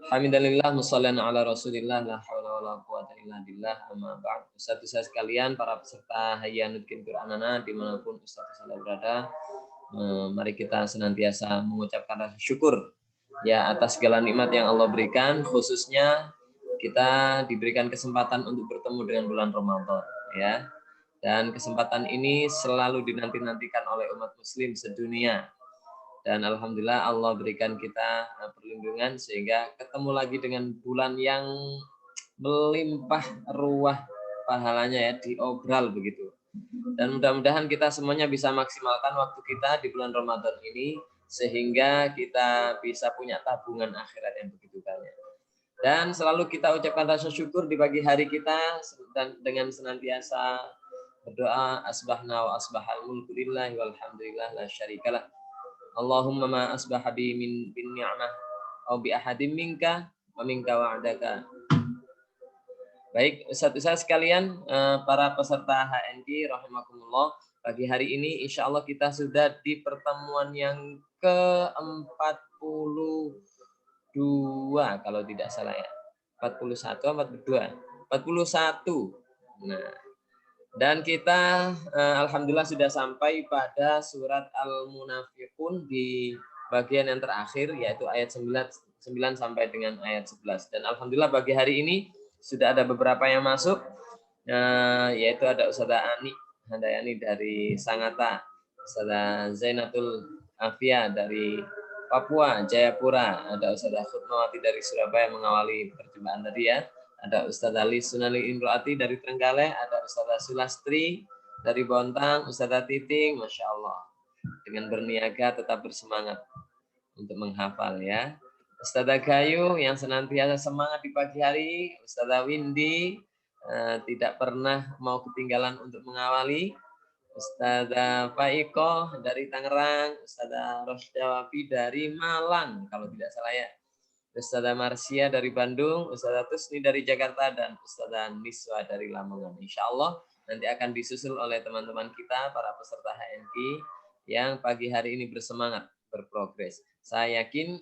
Alhamdulillah, mussallan ala Rasulillah, la haula wala quwata illa billah, amma ba'd. Ustaz-ustaz sekalian, para peserta Hayya Nutqin Qur'anana dimanapun ustaz berada, mari kita senantiasa mengucapkan rasa syukur ya atas segala nikmat yang Allah berikan, khususnya kita diberikan kesempatan untuk bertemu dengan bulan Ramadan ya. Dan kesempatan ini selalu dinanti-nantikan oleh umat muslim sedunia. Dan alhamdulillah Allah berikan kita perlindungan sehingga ketemu lagi dengan bulan yang melimpah ruah pahalanya ya, diobral begitu. Dan mudah-mudahan kita semuanya bisa maksimalkan waktu kita di bulan Ramadan ini sehingga kita bisa punya tabungan akhirat yang begitu banyak. Dan selalu kita ucapkan rasa syukur di pagi hari kita dan dengan senantiasa berdoa asbahna wa asbahal mulku lillahi walhamdulillah la syarikalah. Allahumma ma asbaha bi min bin ni'mah au bi ahadin minka wa minka wa'daka. Baik, Ustaz-ustaz sekalian, para peserta HNQ rahimakumullah, pagi hari ini insya Allah kita sudah di pertemuan yang ke-42 kalau tidak salah ya. 41 42. 41. Nah, dan kita alhamdulillah sudah sampai pada surat Al-Munafiqun di bagian yang terakhir yaitu ayat 9 sampai dengan ayat 11. Dan alhamdulillah pagi hari ini sudah ada beberapa yang masuk yaitu ada Ustazah Ani Handayani dari Sangatta, Ustazah Zainatul Afia dari Papua, Jayapura, ada Ustazah Khutmawati dari Surabaya mengawali perjumpaan tadi ya. Ada Ustazah Ali Sunali Imroati dari Trenggalek, ada Ustazah Sulastri dari Bontang, Ustazah Titing, Masya Allah. Dengan berniaga tetap bersemangat untuk menghafal ya. Ustazah Gayu yang senantiasa semangat di pagi hari, Ustazah Windy tidak pernah mau ketinggalan untuk mengawali, Ustazah Faiko dari Tangerang, Ustazah Rosdawafi dari Malang kalau tidak salah ya. Ustazah Marsia dari Bandung, Ustazah Tusni dari Jakarta, dan Ustazah Niswa dari Lamongan. Insya Allah nanti akan disusul oleh teman-teman kita, para peserta HNQ, yang pagi hari ini bersemangat, berprogres. Saya yakin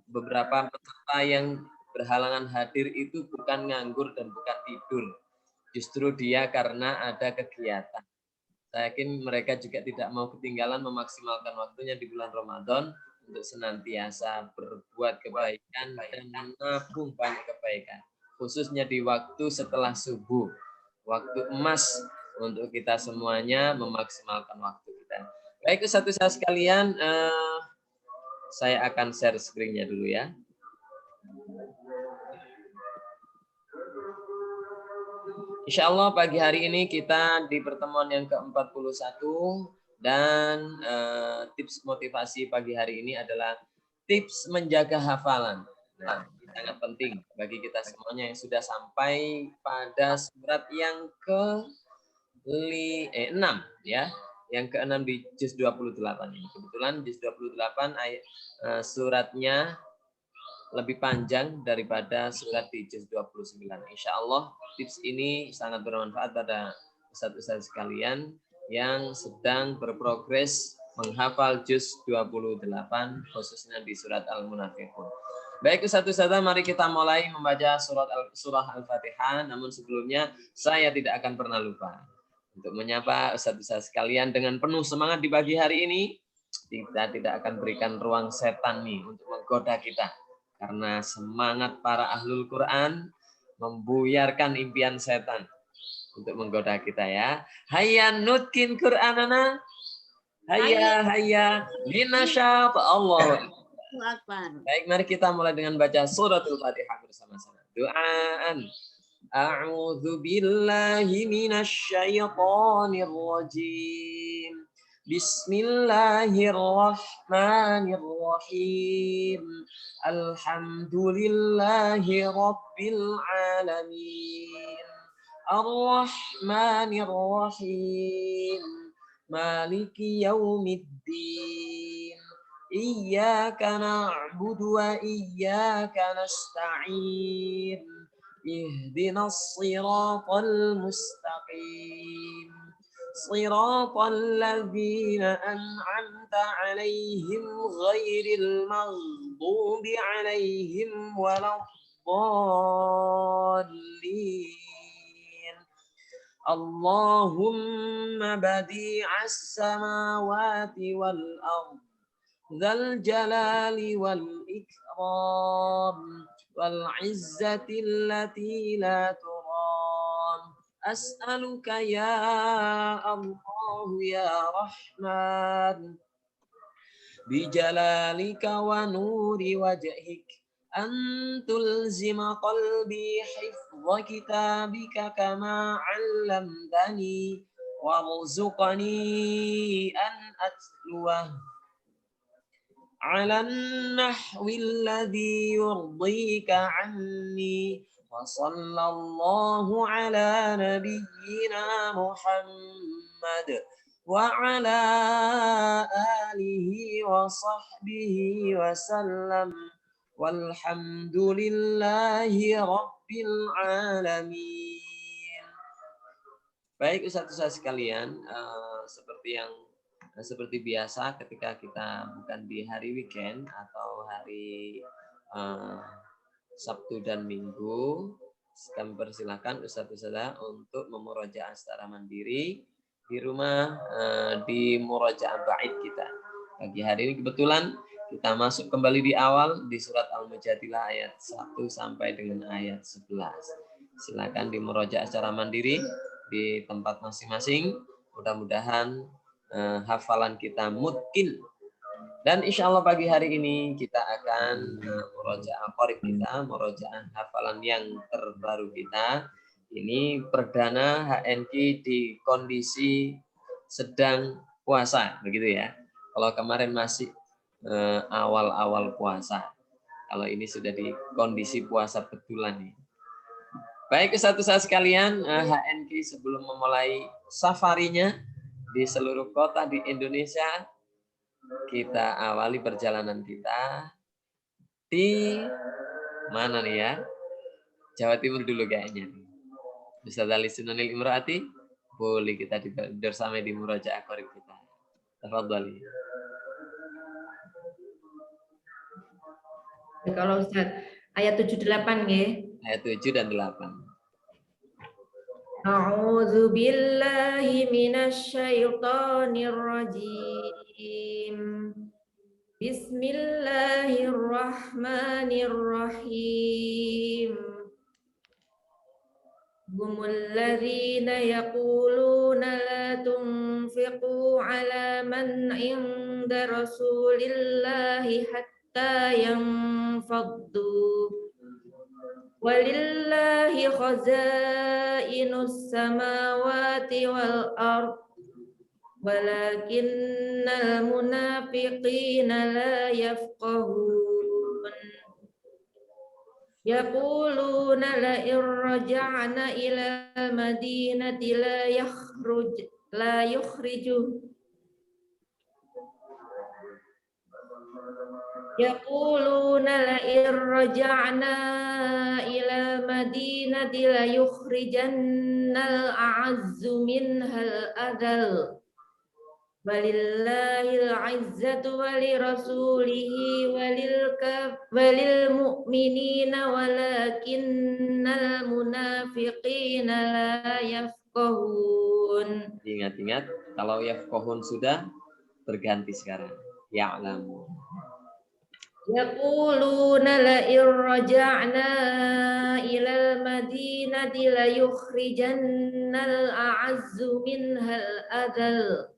beberapa peserta yang berhalangan hadir itu bukan nganggur dan bukan tidur. Justru dia karena ada kegiatan. Saya yakin mereka juga tidak mau ketinggalan memaksimalkan waktunya di bulan Ramadan untuk senantiasa berbuat kebaikan dan menabung banyak kebaikan. Khususnya di waktu setelah subuh. Waktu emas untuk kita semuanya memaksimalkan waktu kita. Baik, satu-satu sekalian, saya akan share screen-nya dulu ya. Insya Allah pagi hari ini kita di pertemuan yang ke-41 dan tips motivasi pagi hari ini adalah tips menjaga hafalan. Nah, ini sangat penting bagi kita semuanya yang sudah sampai pada surat yang ke-6 ya. Yang ke-6 di juz 28 ini. Kebetulan juz 28 suratnya lebih panjang daripada surat di juz 29. Insya Allah tips ini sangat bermanfaat pada ustaz-ustaz sekalian yang sedang berprogres menghafal juz 28 khususnya di surat Al-Munafiqun. Baik ustaz-ustazah, mari kita mulai membaca surah Al-Fatihah. Namun sebelumnya saya tidak akan pernah lupa untuk menyapa ustaz-ustaz sekalian dengan penuh semangat di pagi hari ini. Kita tidak akan berikan ruang setan nih untuk menggoda kita. Karena semangat para ahlul Quran membuyarkan impian setan untuk menggoda kita ya. Hayya nutqin Qur'anana. Hayya linasyaf Allah. Baik, mari kita mulai dengan baca suratul Fatihah bersama-sama. Doaan. A'udzu billahi minasyaitonir rajim. Bismillahirrahmanirrahim. Alhamdulillahi rabbil alamin. Ar-Rahmanir-Rahim. Maliki yaumiddin. Iyyaka na'budu wa iyyaka nasta'in. Ihdinas siratal mustaqim. صراط الذين أنعمت عليهم غير المغضوب المغضوب عليهم ولا الضالين. اللهم بديع السماوات والأرض ذا الجلال والإكرام والعزة التي لا ترام. أسألك يا الله يا رحمن بجلالك ونور وجهك أن تلزم قلبي حفظ كتابك كما علمتني وارزقني أن أتلوه على النحو الذي يرضيك عني. وصلى الله على نبينا محمد وعلى آله وصحبه وسلم والحمد لله رب العالمين. Baik Ustaz-Ustaz sekalian, seperti biasa ketika kita bukan di hari weekend atau hari Sabtu dan Minggu, kami persilahkan Ustaz-Ustaz untuk memurojaah secara mandiri di rumah, di murojaah bait kita. Pagi hari ini kebetulan kita masuk kembali di awal di surat Al-Mujadilah ayat 1 sampai dengan ayat 11. Silakan di murojaah secara mandiri di tempat masing-masing. Mudah-mudahan hafalan kita mutkin. Dan insya Allah pagi hari ini kita akan murojaah qorib kita, murojaah hafalan yang terbaru kita. Ini perdana HNQ di kondisi sedang puasa, begitu ya. Kalau kemarin masih awal-awal puasa, kalau ini sudah di kondisi puasa betulan nih. Baik Ustaz-Ustaz sekalian, HNQ sebelum memulai safarinya di seluruh kota di Indonesia, kita awali perjalanan kita di mana nih ya? Jawa Timur dulu kayaknya. Ustaz Ali Sunanil Imraati, boleh kita bersama di murojaah qorib kita. Tafadhali. Kalau Ustaz, ayat 78 nggih. Ayat 7 dan 8. A'udzu billahi minasy syaithanir rajim. Bismillahirrahmanirrahim. Humul ladzina yaquluna la tunfiqu ala man 'inda Rasulillahi hatta yanfaddu. Walillahi khazainus samawati wal ardh walakinnal munafiqina la yafqahun. Yaquluna la irja'na ila madinati la yukhriju Yaquluna la irja'na ila madinati la yukhrijannal a'azzu minhal adal. Walillahil 'izzatu wa lirasulihi walil mu'minina walakinnal munafiqina la yafqahun. Ingat-ingat, kalau yafqahun sudah berganti sekarang. Ya'lamu. Yaquluna la irja'na ilal madinati la yukhrijannal a'azzu minhal adal.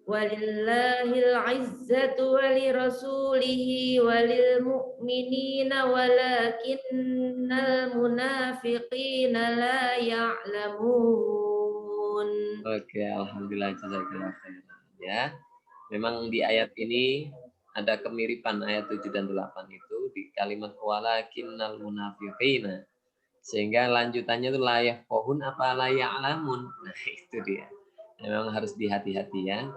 Walillahil 'izzatu wa lirasulihi walil mu'minina walakinnal munafiqina la ya'lamun. Oke, alhamdulillah jazakallahu khairan ya. Memang di ayat ini ada kemiripan ayat 7 dan 8 itu di kalimat walakinnal munafiqina. Sehingga lanjutannya itu la yafqahun apa la ya'lamun. Nah, itu dia. Memang harus dihati-hati ya.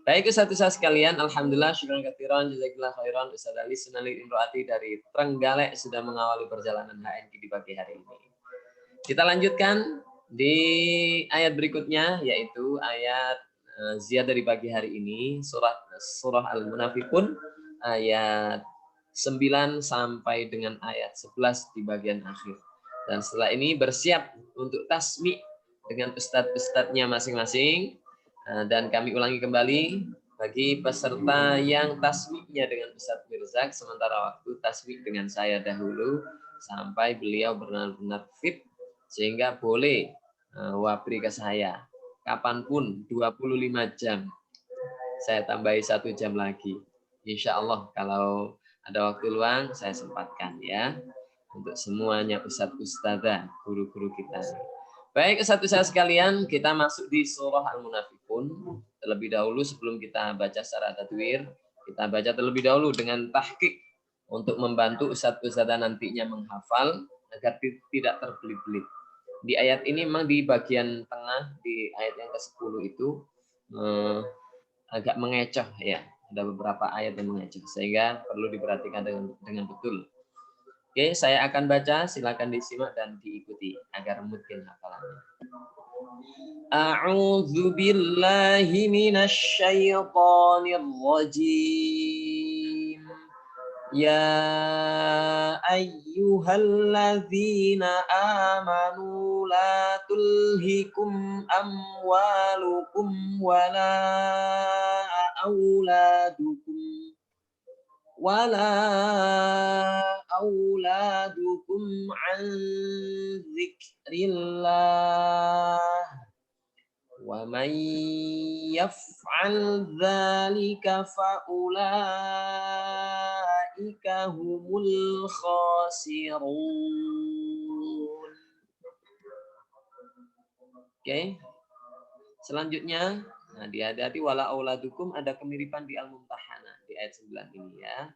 Baik Ustaz-Ustaz sekalian, alhamdulillah syukran katsiran jazakallahu khairan Ustaz Ali Sunanil Imraati dari Trenggalek sudah mengawali perjalanan HNQ di pagi hari ini. Kita lanjutkan di ayat berikutnya yaitu ayat ziyadah dari pagi hari ini surah Al-Munafiqun ayat 9 sampai dengan ayat 11 di bagian akhir. Dan setelah ini bersiap untuk tasmi' dengan ustadz-ustadznya masing-masing. Dan kami ulangi kembali bagi peserta yang tasmi'-nya dengan Ustadz Mirzak, sementara waktu tasmi' dengan saya dahulu sampai beliau benar-benar fit sehingga boleh wabri ke saya kapanpun 25 jam. Saya tambahi 1 jam lagi. Insya Allah kalau ada waktu luang saya sempatkan ya. Untuk semuanya ustadz-ustadzah, guru-guru kita. Baik, ustadz-ustadzah sekalian, kita masuk di surah Al-Munafikun. Terlebih dahulu sebelum kita baca secara tadwir, kita baca terlebih dahulu dengan tahqiq untuk membantu ustadz-ustadzah nantinya menghafal agar tidak terbelit-belit. Di ayat ini memang di bagian tengah, di ayat yang ke-10 itu agak mengecoh ya. Ada beberapa ayat yang mengecoh, sehingga perlu diperhatikan dengan betul. Oke, saya akan baca, silakan disimak dan diikuti agar mungkin hafalannya. A'udzu billahi minasy syaithanir rajim. Ya ayyuhalladzina amanu la tulhikum amwalukum wala auladukum an dzikrillah wa man yaf'al dzalika fa ulaika humul khasirun. Oke. Selanjutnya, hati-hati wala auladukum ada kemiripan di Al-Mumtahanah di ayat 9 ini ya.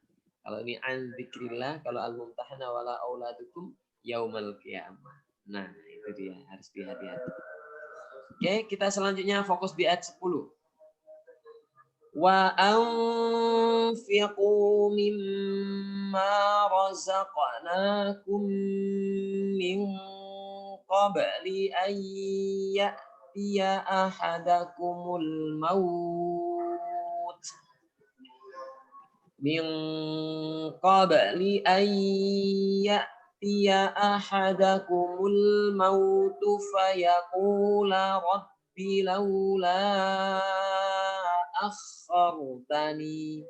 Kalau ini an dzikrillah, kalau Al-Mumtahanah wala auladukum yaumal qiyamah. Nah, itu dia, harus dihati-hati. Oke, kita selanjutnya fokus di ayat 10. Wa anfiqu mimma razaqnakum min qabli an ya ahadakumul maut min qabli an ya'tiya ahadakumul maut fayaqula rabbi laula akhartani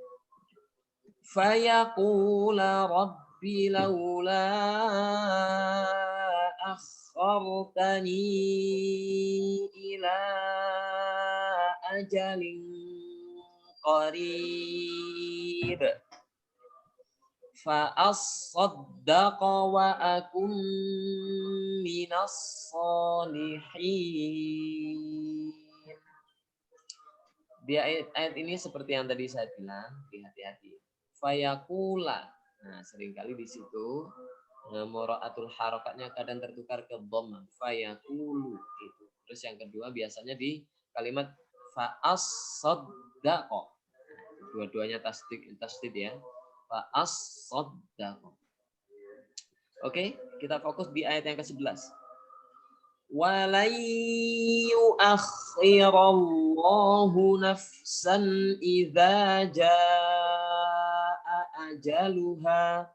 akhartani ila ajalin qarib fa as-saddaqa wa akum minas salihin. Di ayat ini seperti yang tadi saya bilang, hati-hati. Fayaqula. Nah, seringkali di situ mura'atul harakatnya kadang tertukar ke dhamma. Fayaqulu gitu. Terus yang kedua biasanya di kalimat fa'as-saddaqa. Dua-duanya tasdid ya. Fa'as-saddaqa. Oke, kita fokus di ayat yang ke-11. وَلَنْ يُؤَخِّرَ اللَّهُ نَفْسًا إِذَا جَاءَ أَجَلُهَا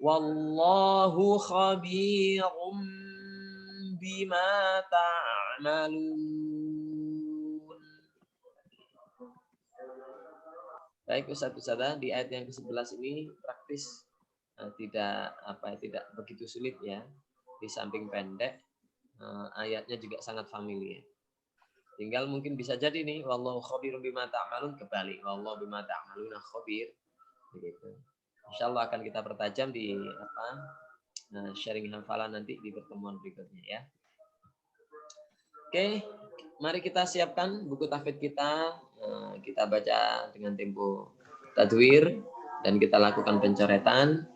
وَاللَّهُ خَبِيرٌ بِمَا تَعْمَلُونَ. Baik Ustaz-Ustazah, di ayat yang ke-11 ini praktis tidak begitu sulit ya. Di samping pendek, ayatnya juga sangat familiar. Tinggal mungkin bisa jadi nih, wallahu khabirun bima ta'malun, kebalik, wallahu bima ta'maluna khabir. Begitu. Insyaallah akan kita pertajam di sharing hafalan nanti di pertemuan berikutnya ya. Oke, mari kita siapkan buku tahfidz kita. Kita baca dengan tempo tadwir dan kita lakukan pencoretan.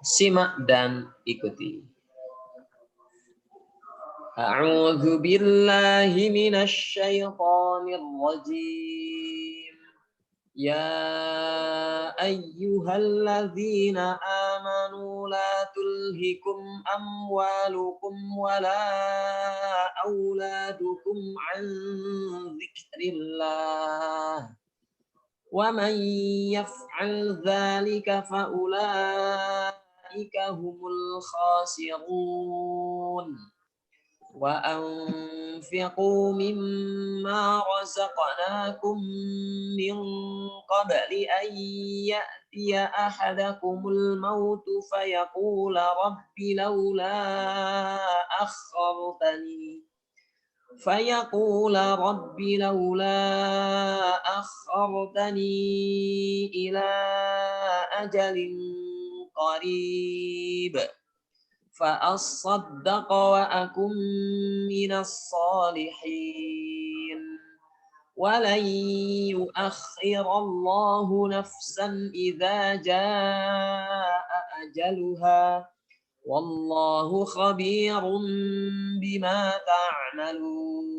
Simak dan ikuti. A'udzu billahi minasy syaithanir rajim. Ya ayyuhalladzina amanu la tulhikum amwalukum wala auladukum an dzikrillah ومن يفعل ذلك فأولئك هم الخاسرون وأنفقوا مما رزقناكم من قبل أن يأتي أحدكم الموت فيقول رب لولا أخرتني إلى أجل قريب فأصدق وأكن من الصالحين ولن يؤخر الله نفسا إذا جاء أجلها والله خبير بما تعملون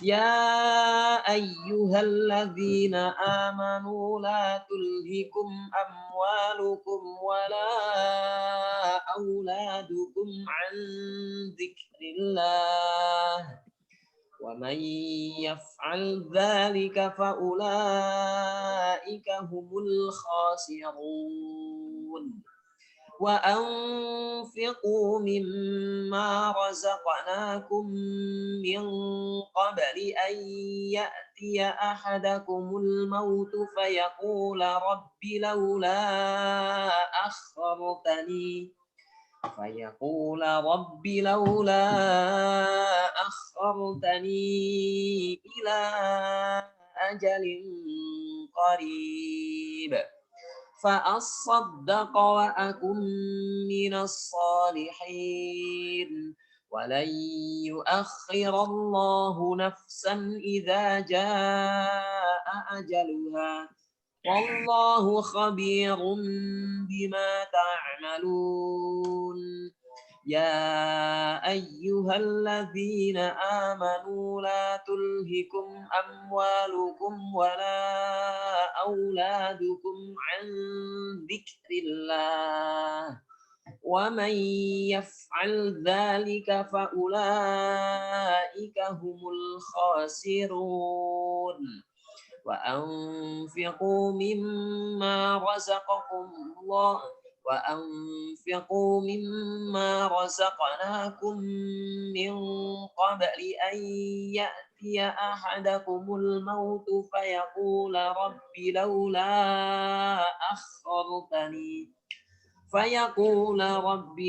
يا أيها الذين آمنوا لا تلهكم أموالكم ولا أولادكم عن ذكر الله ومن يفعل ذلك فأولئك هم الخاسرون وأنفقوا مما رزقناكم من قبل أن يأتي أحدكم الموت فيقول رب لولا أخرتني إلى أجل قريب فأصدق وأكن من الصالحين ولن يؤخر الله نفسا إذا جاء أجلها والله خبير بما تعملون يا أيها الذين آمنوا لا تلهكم أموالكم ولا أولادكم عن ذكر الله ومن يفعل ذلك فأولئك هم الخاسرون وأنفقوا مما رزقناكم من قبل أن يأتي أحدكم الموت فيقول رب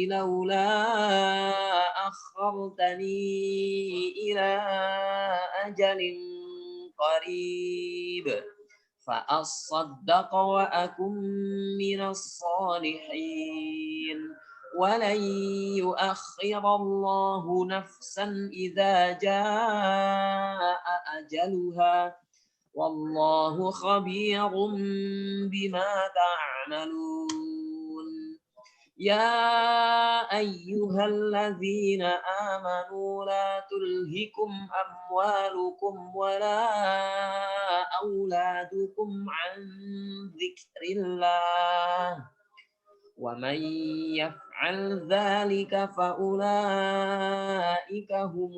لولا أخرتني إلى أجل قريب فأصدق وأكن من الصالحين ولن يؤخر الله نفسا إذا جاء أجلها والله خبير بما تعملون يا أيها الذين آمنوا لا تلهكم أموالكم ولا أولادكم عن ذكر الله ومن يفعل ذلك فأولئك هم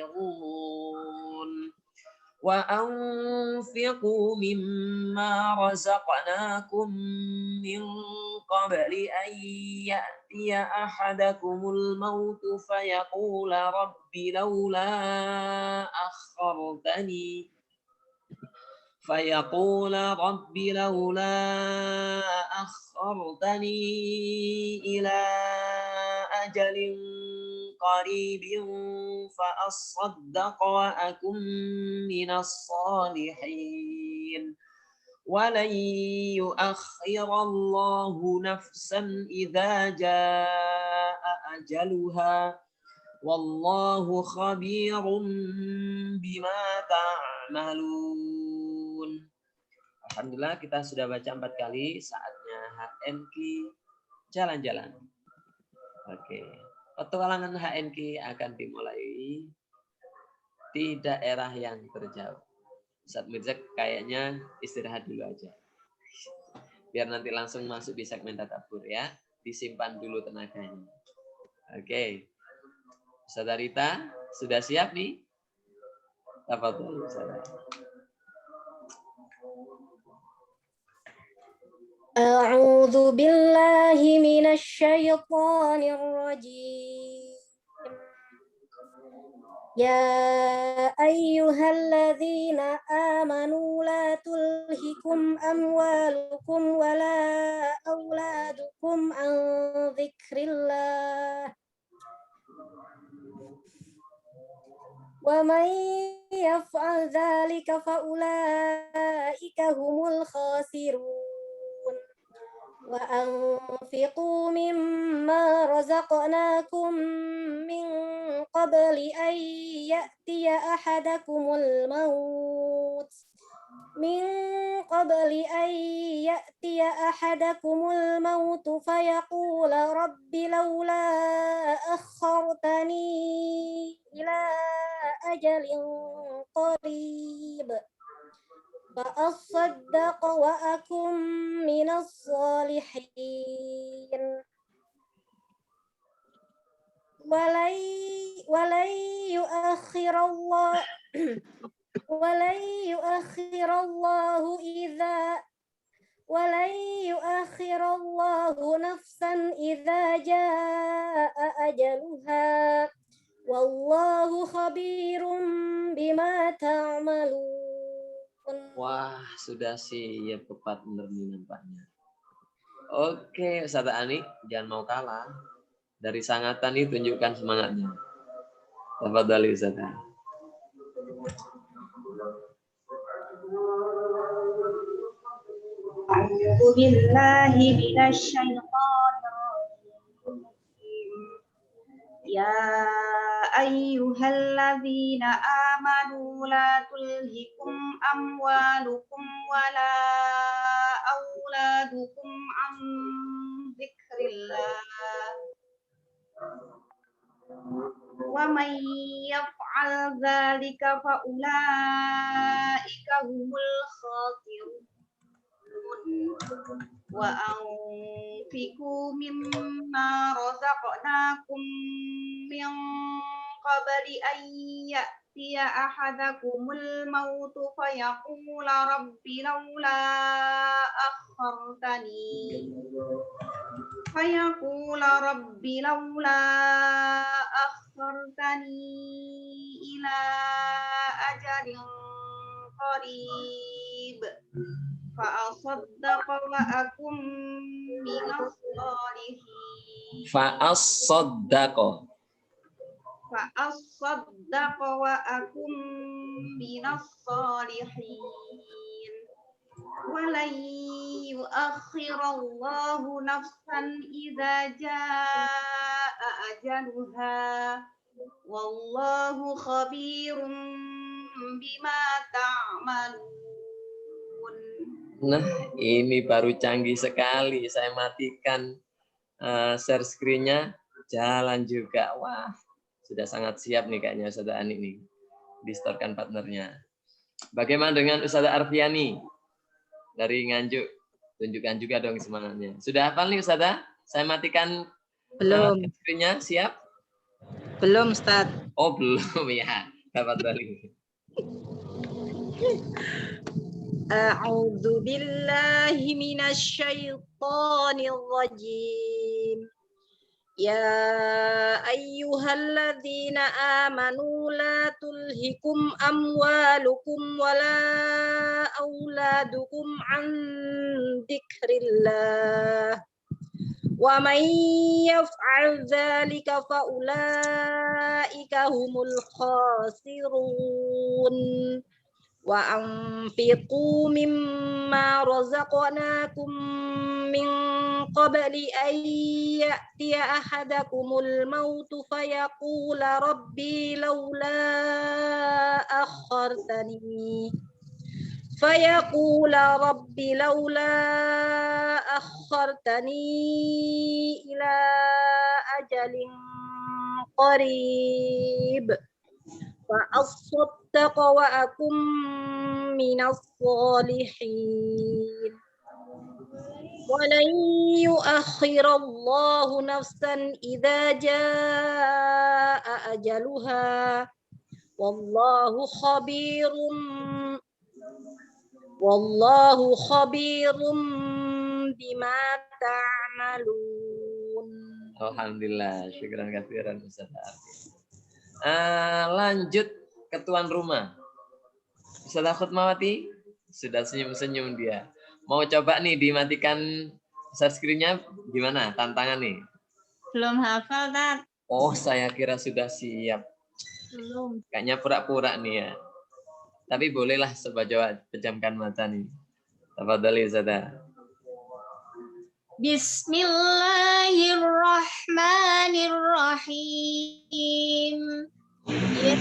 الخاسرون وأنفقوا مما رزقناكم من قبل أن يأتي أحدكم الموت فيقول رب لولا أخرتني إلى أجل قريب فأصدق وأكن من الصالحين ولن يؤخر الله نفسا إذا جاء أجلها والله خبير بما تعملون. Alhamdulillah kita sudah baca 4 kali, saatnya HNQ jalan-jalan. Oke, petualangan HNQ akan dimulai di daerah yang terjauh. Ustaz Mirza kayaknya istirahat dulu aja. Biar nanti langsung masuk di segmen tadabbur ya. Disimpan dulu tenaganya. Oke. Ustazah Rita, sudah siap nih? Tafadhol, Ustazah. أعوذ بالله من الشيطان الرجيم. يا أيها الذين آمنوا لا تلهكم أموالكم ولا أولادكم عن ذكر الله ومن يفعل ذلك فأولئك هم الخاسرون وأنفقوا مما رزقناكم من قبل أن يأتي أحدكم الموت فيقول رب لولا أخرتني إلى أجل قريب فأصدق وأكن من الصالحين ولن يؤخر الله نفسا إذا جاء أجلها والله خبير بما تعملون. Wah, sudah siap tepat benar nih nampaknya. Oke, Ustazah Ani, jangan mau kalah. Dari sangatan ini tunjukkan semangatnya. Tafadhali Ustazah. A'udzu billahi minasyaitonir rajim. Ya ayyuhalladzina amanu la tulhikum amwalukum wala auladukum an dzikrillah wa may yaf'al dzalika fa ulaika humul khasirun wa anfiqu mimma razaqnakum min qabli an ya'tiya ahadakumul mautu fayaqula rabbi laula akhartani ila ajalin qarib fa'asaddaqa wa akum minas salihin. Fa'asaddaqa wa akum minas salihin. Walan yu'akhirallahu nafsan idza jaa'a ajaluha. Wallahu khabirum bima ta'malun. Nah, ini baru canggih sekali. Saya matikan share screen-nya, jalan juga. Wah, sudah sangat siap nih kayaknya Ustazah Ani nih. Distorkan partnernya. Bagaimana dengan Ustazah Arfiani dari Nganjuk? Tunjukkan juga dong semangatnya. Sudah hafal nih Ustazah? Saya matikan belum screen-nya, siap? Belum, Ustaz. Oh, belum ya. Dapat balik. A'udzu billahi minasyaitonir rajim. Ya ayyuhalladzina amanu la tulhikum amwalukum wala auladukum an dzikrillah. Wa man yaf'al dzalika fa ulaika humul khasirun. Wa anfiqu mimma razaqnakum min qabli an ya'tiya ahadakumul mautu fayaqula rabbi laula akhartani ila ajalin qarib فأصدق وأكن من الصالحين ولن يؤخر الله نفسا إذا جاء أجلها والله خبير bima ta'malun. Alhamdulillah, syukran katsiran Ustaz Arfi. Lanjut ke tuan rumah. Ustaz Khutmawati sudah senyum-senyum dia. Mau coba nih dimatikan share screen-nya gimana? Tantangan nih. Belum hafal, Tat. Oh, saya kira sudah siap. Belum. Kayaknya pura-pura nih ya. Tapi bolehlah coba pejamkan mata nih. Tafadhali Ustaz. Bismillahirrahmanirrahim. Ya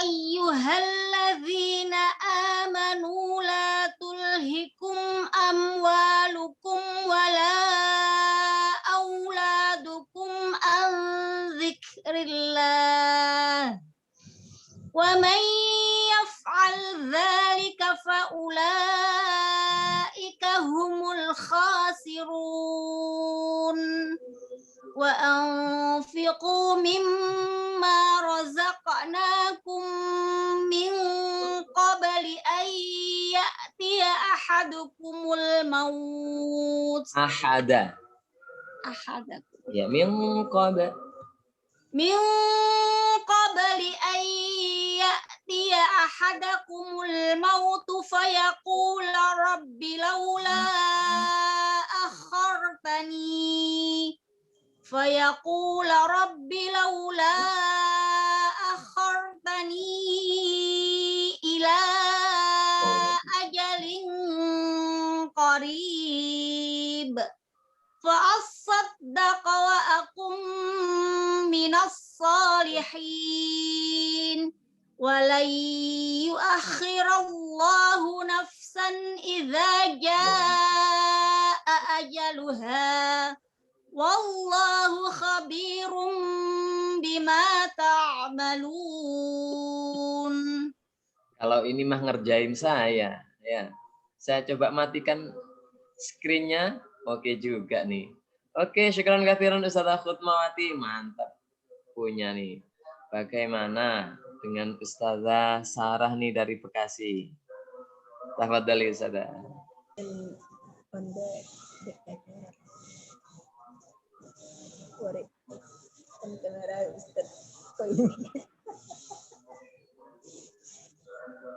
ayyuhalladzina amanu la tulhikum amwalukum wala auladukum an dzikrillah. Wa man yaf'al dzalika fa ulaika humul khasirun. Wa anfiqu mimma razaqnakum min qabli an ya'tiya ahadukumul maut. Ya, min qabli an ya'tiya ahadakumul maut fayaqula rabbi laula akhartani ila ajalin qarib fa asaddaqa wa akum minas salihin walan yuakhirallahu nafsan idza jaa ajaluha wallahu khabirum bima ta'malun. Kalau ini mah ngerjain saya ya. Saya coba matikan screen-nya. Oke juga nih. Oke, syukran katsiran Ustazah Khutmawati. Mantap punya nih. Bagaimana dengan Ustazah Sarah nih dari Bekasi? Tafadhali Ustazah.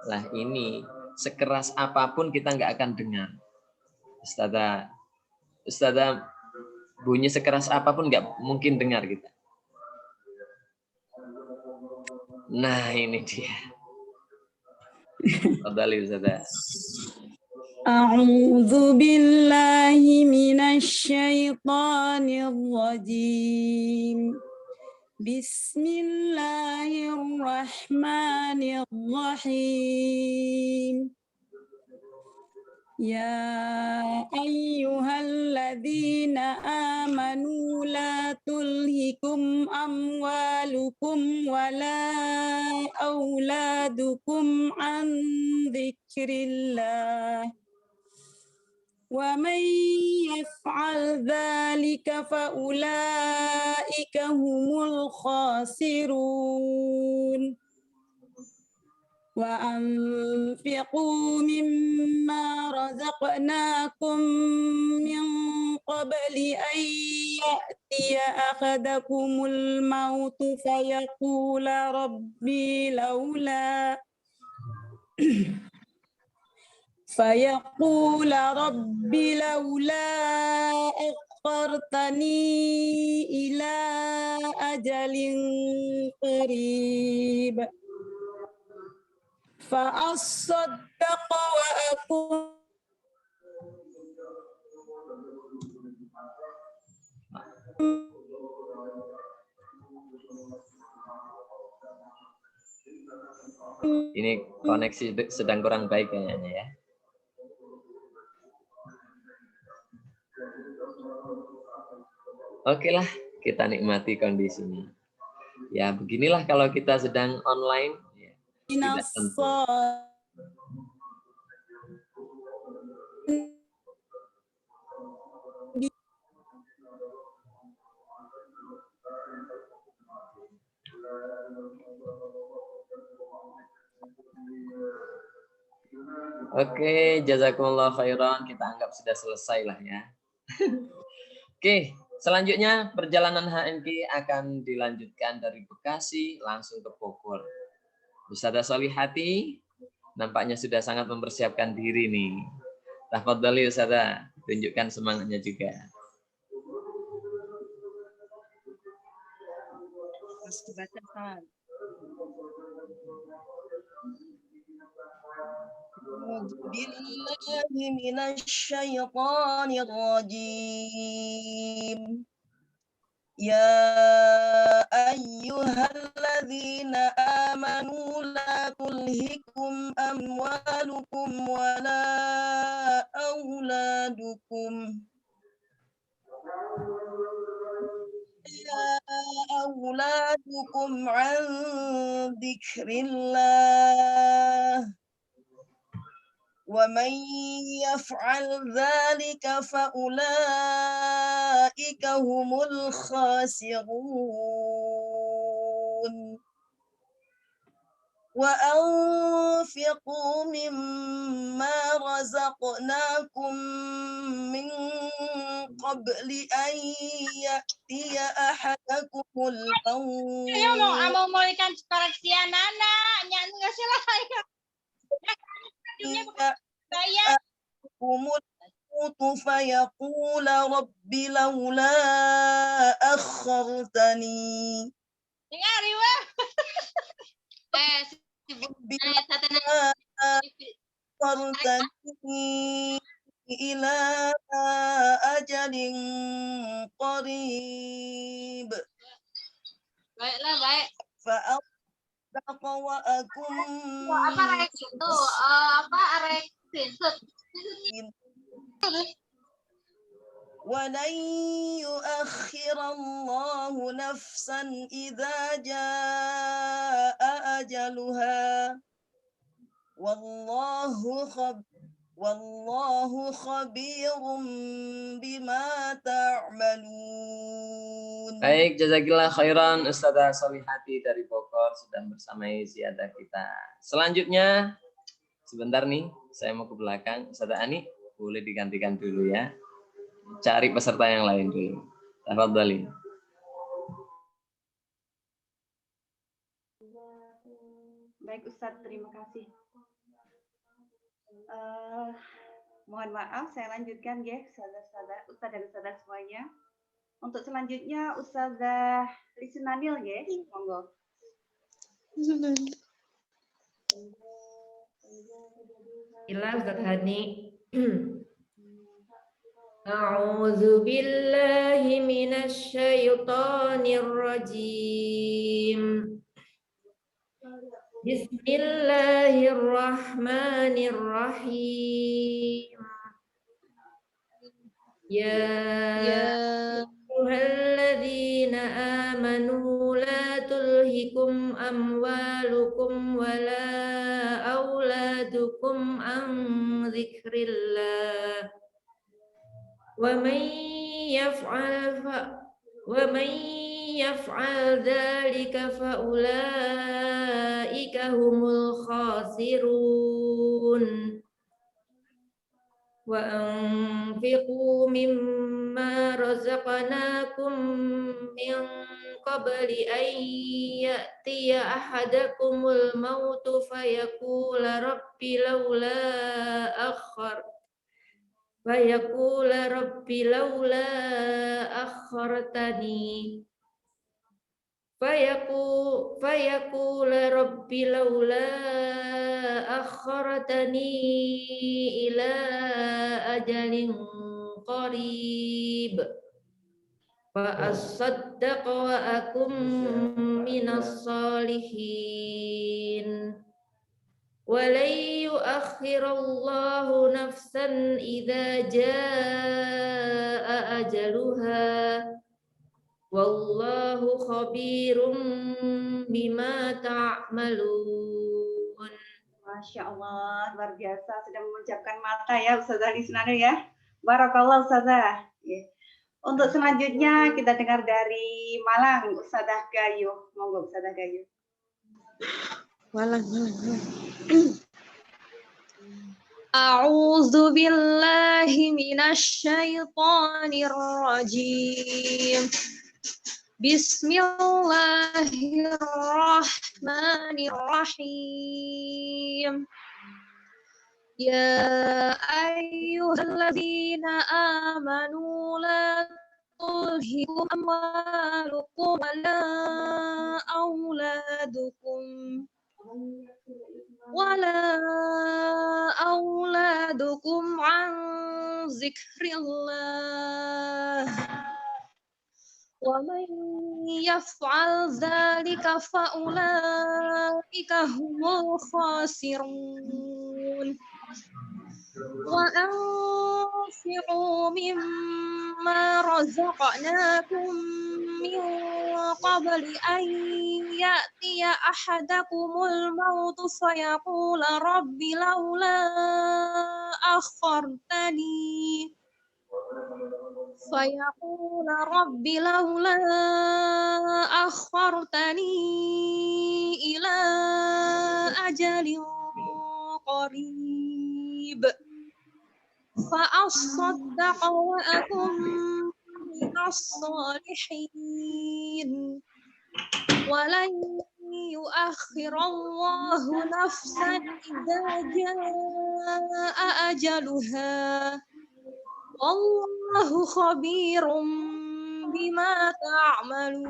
Lah ini sekeras apapun kita nggak akan dengar. Ustazah bunyi sekeras apapun nggak mungkin dengar kita. Nah ini dia. Tafadhali Ustazah. A'udzu billahi minasy syaithanir rajim. Bismillahirrahmanirrahim. Ya ayyuhalladzina amanu la tulhikum amwalukum wala auladukum an dzikrillah. Wa man yaf'al dzalika fa ulaika humul khasirun. Wa anfiqu mimma razaqnakum min qabli an ya'tiya ahadakumul mautu fayaqula rabbi laula akhartani ila ajalin qarib fa asaddaqa wa akun Ini koneksi sedang kurang baik kayaknya ya. Oke lah, kita nikmati kondisinya. Ya beginilah kalau kita sedang online. Ya, tidak tentu. Oke, jazakumullah khairan. Kita anggap sudah selesai lah ya. Oke, selanjutnya perjalanan HMK akan dilanjutkan dari Bekasi langsung ke Bogor. Ustadzah Solihati nampaknya sudah sangat mempersiapkan diri nih. Tafadhali Ustadzah, tunjukkan semangatnya juga. Billahi minasyaitonir rajim. Ya ayyuhalladzina amanu la tulhikum amwalukum wala auladukum an dzikrillah wa man yaf'al dzalika fa ulaika humul khasirun wa anfiqu mimma razaqnakum min qabli an ya'tiya ahadakumul maut. Ayo mau maulikan koreksi Nana, nyanyi nggak sih lah ya. Saya umut fayaqula rabbi laula akhartani dengar Iwa. akhartani ila ajalin qarib. Baiklah, baik. Fa'addaqa wa akum Apa rek itu? Apa rek screenshot? ولن يؤخر الله نفسا إذا جاء أجلها والله خبير بما تعملون. Baik, jazakillah khairan Ustadzah Solihati dari Bogor sudah bersamai ziyadah kita. Selanjutnya, sebentar nih, saya mau ke belakang. Ustadzah Ani, boleh digantikan dulu ya. Cari peserta yang lain dulu. Tafadhali. Baik Ustadz, terima kasih. Mohon maaf, saya lanjutkan ya, Ustadz dan Ustadzah semuanya. Untuk selanjutnya Ustadzah Lisunanil ya, monggo. Ila Ustadz Hani. A'udzu billahi minasy syaithanir rajim. Bismillahirrahmanirrahim. Ya ayyuhalladzina amanu la tulhikum amwalukum wala auladukum an dzikrillah. ومن يفعل ذلك فأولئك هم الخاسرون وأنفقوا مما رزقناكم من قبل أن يأتي أحدكم الموت فيقول رب لولا أخرتني إلى أجل قريب فأصدق وأكن من الصالحين ولن يؤخر الله نفسا إذا جاء أجلها والله خبير بما تعملون. Masya Allah, luar biasa sudah mengucapkan mata ya Ustazah Lisnanu ya. Barakallah Ustazah. Ya. Untuk selanjutnya kita dengar dari Malang, Ustazah Gayu. Monggo Ustazah Gayu. Malang. A'udzu billahi minasy syaithanir rajim. Bismillahirrahmanirrahim. Ya ayyuhalladzina amanu la tulhikum amwalukum wala auladukum an zikrillah. Wa man yaf'al dzalika fa ulaika humul khasirun. Wa anfiqu mimma razaqnakum min qabli an ya'tiya ahadakumul mautu fayaqula rabbi laula akhartani ila ajalin qarib fa asaddaqa wa akum minas salihin walan yuakhirallahu nafsan idza jaa ajaluha wallahu khabirum bima ta'malun.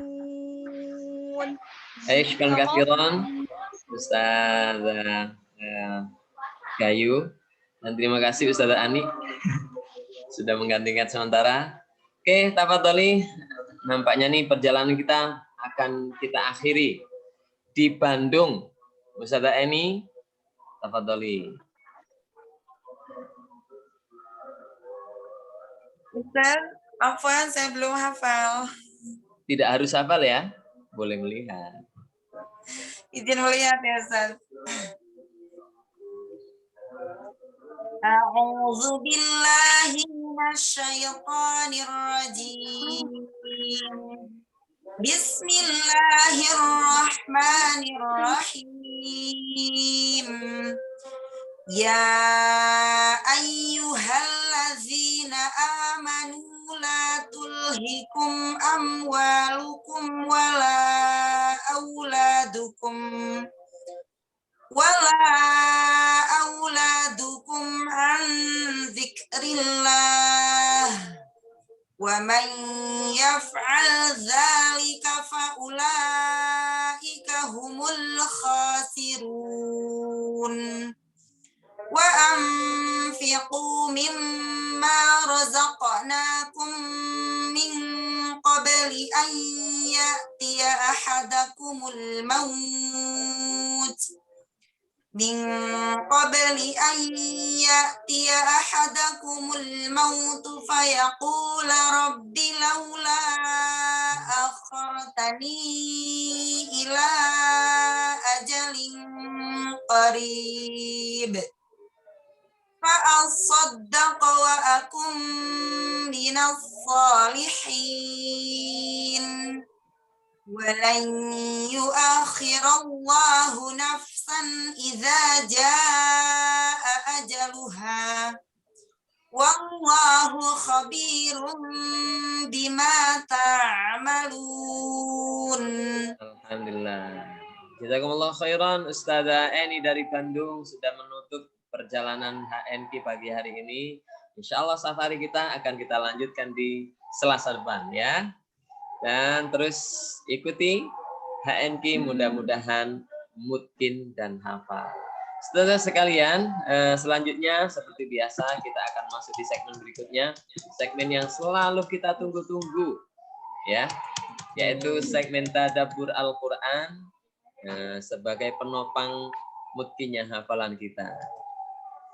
Syukran katsiran Ustazah Gayu, dan terima kasih Ustazah Ani sudah menggantikan sementara. Oke, tafadholi. Nampaknya nih perjalanan kita akan kita akhiri di Bandung. Ustazah Ani, tafadholi. Ustaz, afwan saya belum hafal. Tidak harus hafal ya, boleh melihat. Izin melihat ya Ustaz. A'udzu billahi minasyaitonir rajim. Bismillahirrahmanirrahim. Ya ayyuhallazina amanu la tulhikum amwalukum wala auladukum an dzikrillah wa man yaf'al dzalika fa ulaika humul khasirun. Wa anfiqu mimma razaqnakum min qabli an ya'tiya ahadakumul maut fayaqula rabbi laula akhartani ila ajalin qarib fa'asaddaqa wa akum minas salihin walan yuakhirallahu nafsan idza jaa ajaluha wallahu khabirum bima ta'malun. Alhamdulillah. Jazakumullah khairan. Ustazah Eni dari Bandung sudah menutup perjalanan HNQ pagi hari ini. Insya Allah safari kita akan kita lanjutkan di Selasa depan ya. Dan terus ikuti HNQ, mudah-mudahan mungkin dan hafal. Saudara sekalian, selanjutnya seperti biasa kita akan masuk di segmen berikutnya, segmen yang selalu kita tunggu-tunggu ya, yaitu segmen Tadabbur Al-Qur'an sebagai penopang mungkinnya hafalan kita.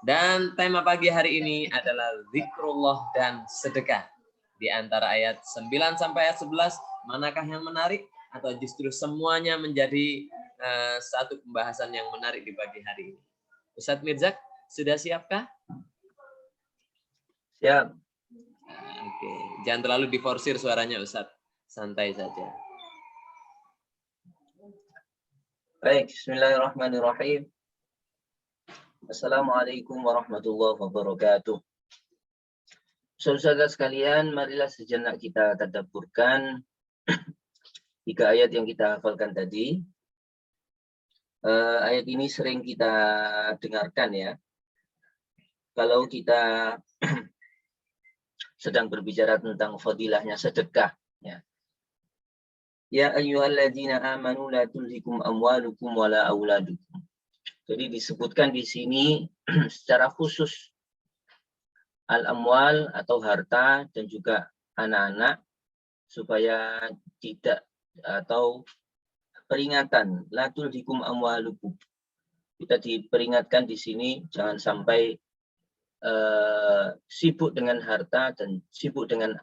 Dan tema pagi hari ini adalah zikrullah dan sedekah. Di antara ayat 9 sampai ayat 11, manakah yang menarik? Atau justru semuanya menjadi satu pembahasan yang menarik di pagi hari ini? Ustadz Mirzak, sudah siapkah? Siap. Oke, jangan terlalu diforsir suaranya Ustadz. Santai saja. Baik, bismillahirrahmanirrahim. Assalamualaikum warahmatullahi wabarakatuh. Saudara sekalian, marilah sejenak kita tadabburkan 3 ayat yang kita hafalkan tadi. Ayat ini sering kita dengarkan ya. Kalau kita sedang berbicara tentang fadilahnya sedekah. Ya. Ya ayyuhalladzina amanu la tulhikum amwalukum wala auladukum. Jadi disebutkan di sini secara khusus al-amwal atau harta dan juga anak-anak supaya tidak atau peringatan la tulhikum amwalukum. Kita diperingatkan di sini jangan sampai sibuk dengan harta dan sibuk dengan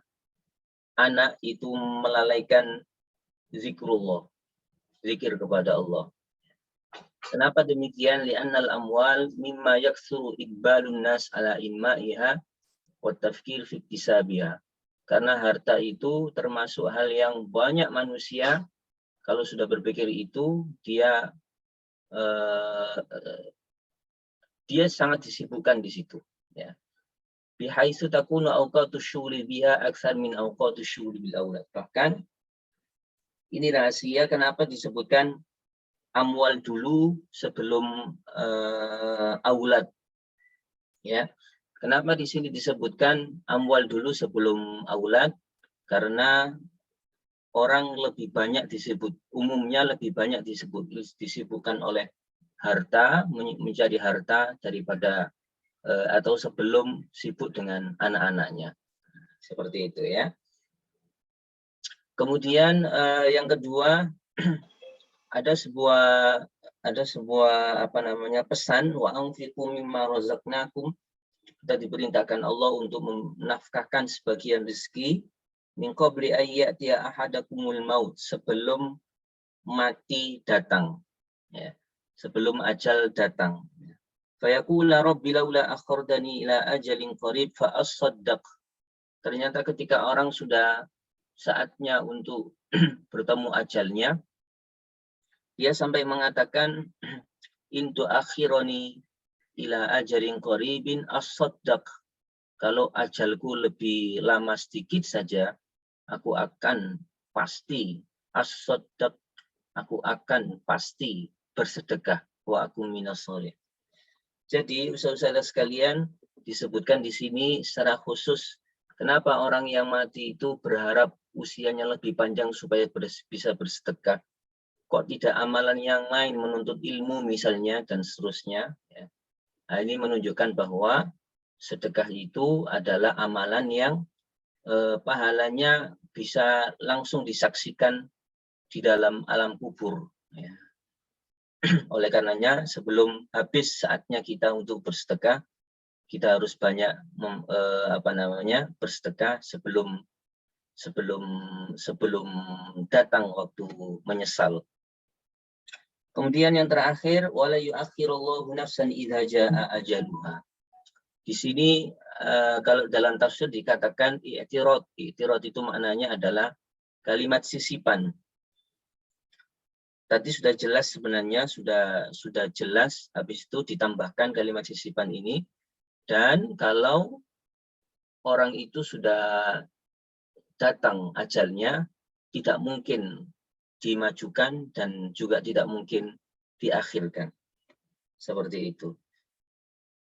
anak itu melalaikan zikrullah, zikir kepada Allah. Kenapa demikian? Li'annal amwal mimma yaksuru iqbalun nas ala inma'iha wa tafkir fi iktisabiha. Karena harta itu termasuk hal yang banyak manusia kalau sudah berpikir itu dia sangat disibukkan di situ ya. Bihaitsu takunu awqatu syughli biha aktsar min awqatu syughli bil aulad. Bahkan ini rahasia kenapa disebutkan amwal dulu sebelum aulad. Ya. Kenapa di sini disebutkan amwal dulu sebelum aulad? Karena orang lebih banyak umumnya lebih banyak disibukkan oleh harta, mencari harta daripada atau sebelum sibuk dengan anak-anaknya. Seperti itu ya. Kemudian yang kedua ada sebuah pesan wa anfiqu mimma razaqnakum. Kita diperintahkan Allah untuk menafkahkan sebagian rezeki min qabli ayyatiya ahadakumul maut, sebelum mati datang ya, sebelum ajal datang. Fa yaqula rabbi laula akhartani ila ajalin qarib fa asaddaq. Ternyata ketika orang sudah saatnya untuk bertemu ajalnya, dia sampai mengatakan intu akhironi ila ajalin qaribin asaddaq. Kalau ajalku lebih lama sedikit saja, aku akan pasti asaddaq, aku akan pasti bersedekah wa aku minas sholih. Jadi usaha-usaha sekalian disebutkan di sini secara khusus kenapa orang yang mati itu berharap usianya lebih panjang supaya bisa bersedekah. Kok tidak amalan yang lain, menuntut ilmu misalnya dan seterusnya. Ya. Nah, ini menunjukkan bahwa sedekah itu adalah amalan yang pahalanya bisa langsung disaksikan di dalam alam kubur. Ya. Oleh karenanya sebelum habis saatnya kita untuk bersedekah, kita harus banyak bersedekah sebelum datang waktu menyesal. Kemudian yang terakhir, wala yu'akhirullahu nafsan idza jaa ajaluha. Di sini kalau dalam tafsir dikatakan i'tirad. I'tirad itu maknanya adalah kalimat sisipan. Tadi sudah jelas sebenarnya, sudah jelas, habis itu ditambahkan kalimat sisipan ini. Dan kalau orang itu sudah datang ajalnya, tidak mungkin dimajukan dan juga tidak mungkin diakhirkan. Seperti itu.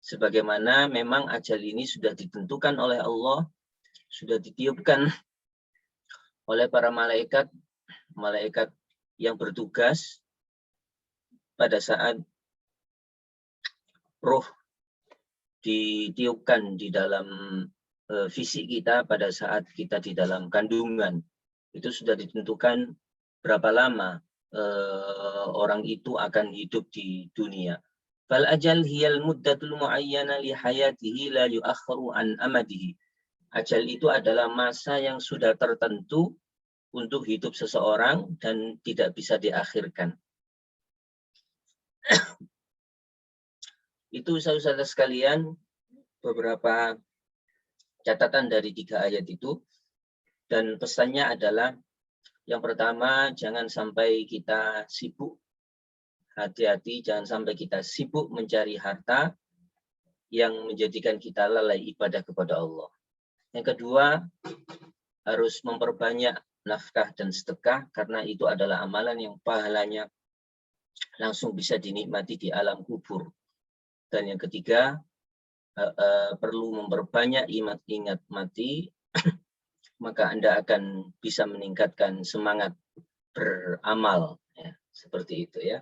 Sebagaimana memang ajal ini sudah ditentukan oleh Allah, sudah ditiupkan oleh para malaikat yang bertugas pada saat roh ditiupkan di dalam fisik kita pada saat kita di dalam kandungan. Itu sudah ditentukan berapa lama orang itu akan hidup di dunia. Fal ajal hiyal muddatul muayyana li hayatihi la yu'akhkharu an amadihi. Ajal itu adalah masa yang sudah tertentu untuk hidup seseorang dan tidak bisa diakhirkan. Itu saudara sekalian beberapa catatan dari 3 ayat itu. Dan pesannya adalah yang pertama, jangan sampai kita sibuk. Hati-hati, jangan sampai kita sibuk mencari harta yang menjadikan kita lalai ibadah kepada Allah. Yang kedua, harus memperbanyak nafkah dan sedekah karena itu adalah amalan yang pahalanya langsung bisa dinikmati di alam kubur. Dan yang ketiga, perlu memperbanyak ingat mati, maka Anda akan bisa meningkatkan semangat beramal. Ya, seperti itu ya.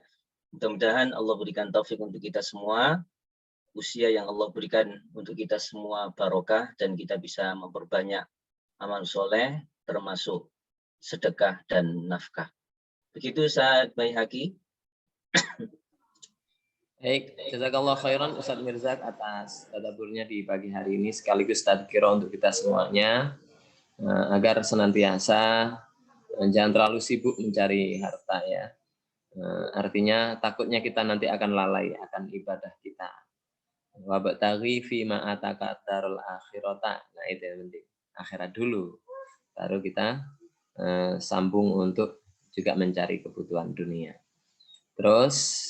Mudah-mudahan Allah berikan taufik untuk kita semua, usia yang Allah berikan untuk kita semua barokah, dan kita bisa memperbanyak amal soleh, termasuk sedekah dan nafkah. Begitu Ustaz Baihaqi. Baik, jazakallah khairan Ustadz Mirzak atas tadaburnya di pagi hari ini, sekaligus tadzkirah untuk kita semuanya, agar senantiasa jangan terlalu sibuk mencari harta ya. Artinya takutnya kita nanti akan lalai akan ibadah kita. Wabtaghi fima ataka darul akhirata. Nah itu yang penting, akhirat dulu, baru kita sambung untuk juga mencari kebutuhan dunia. Terus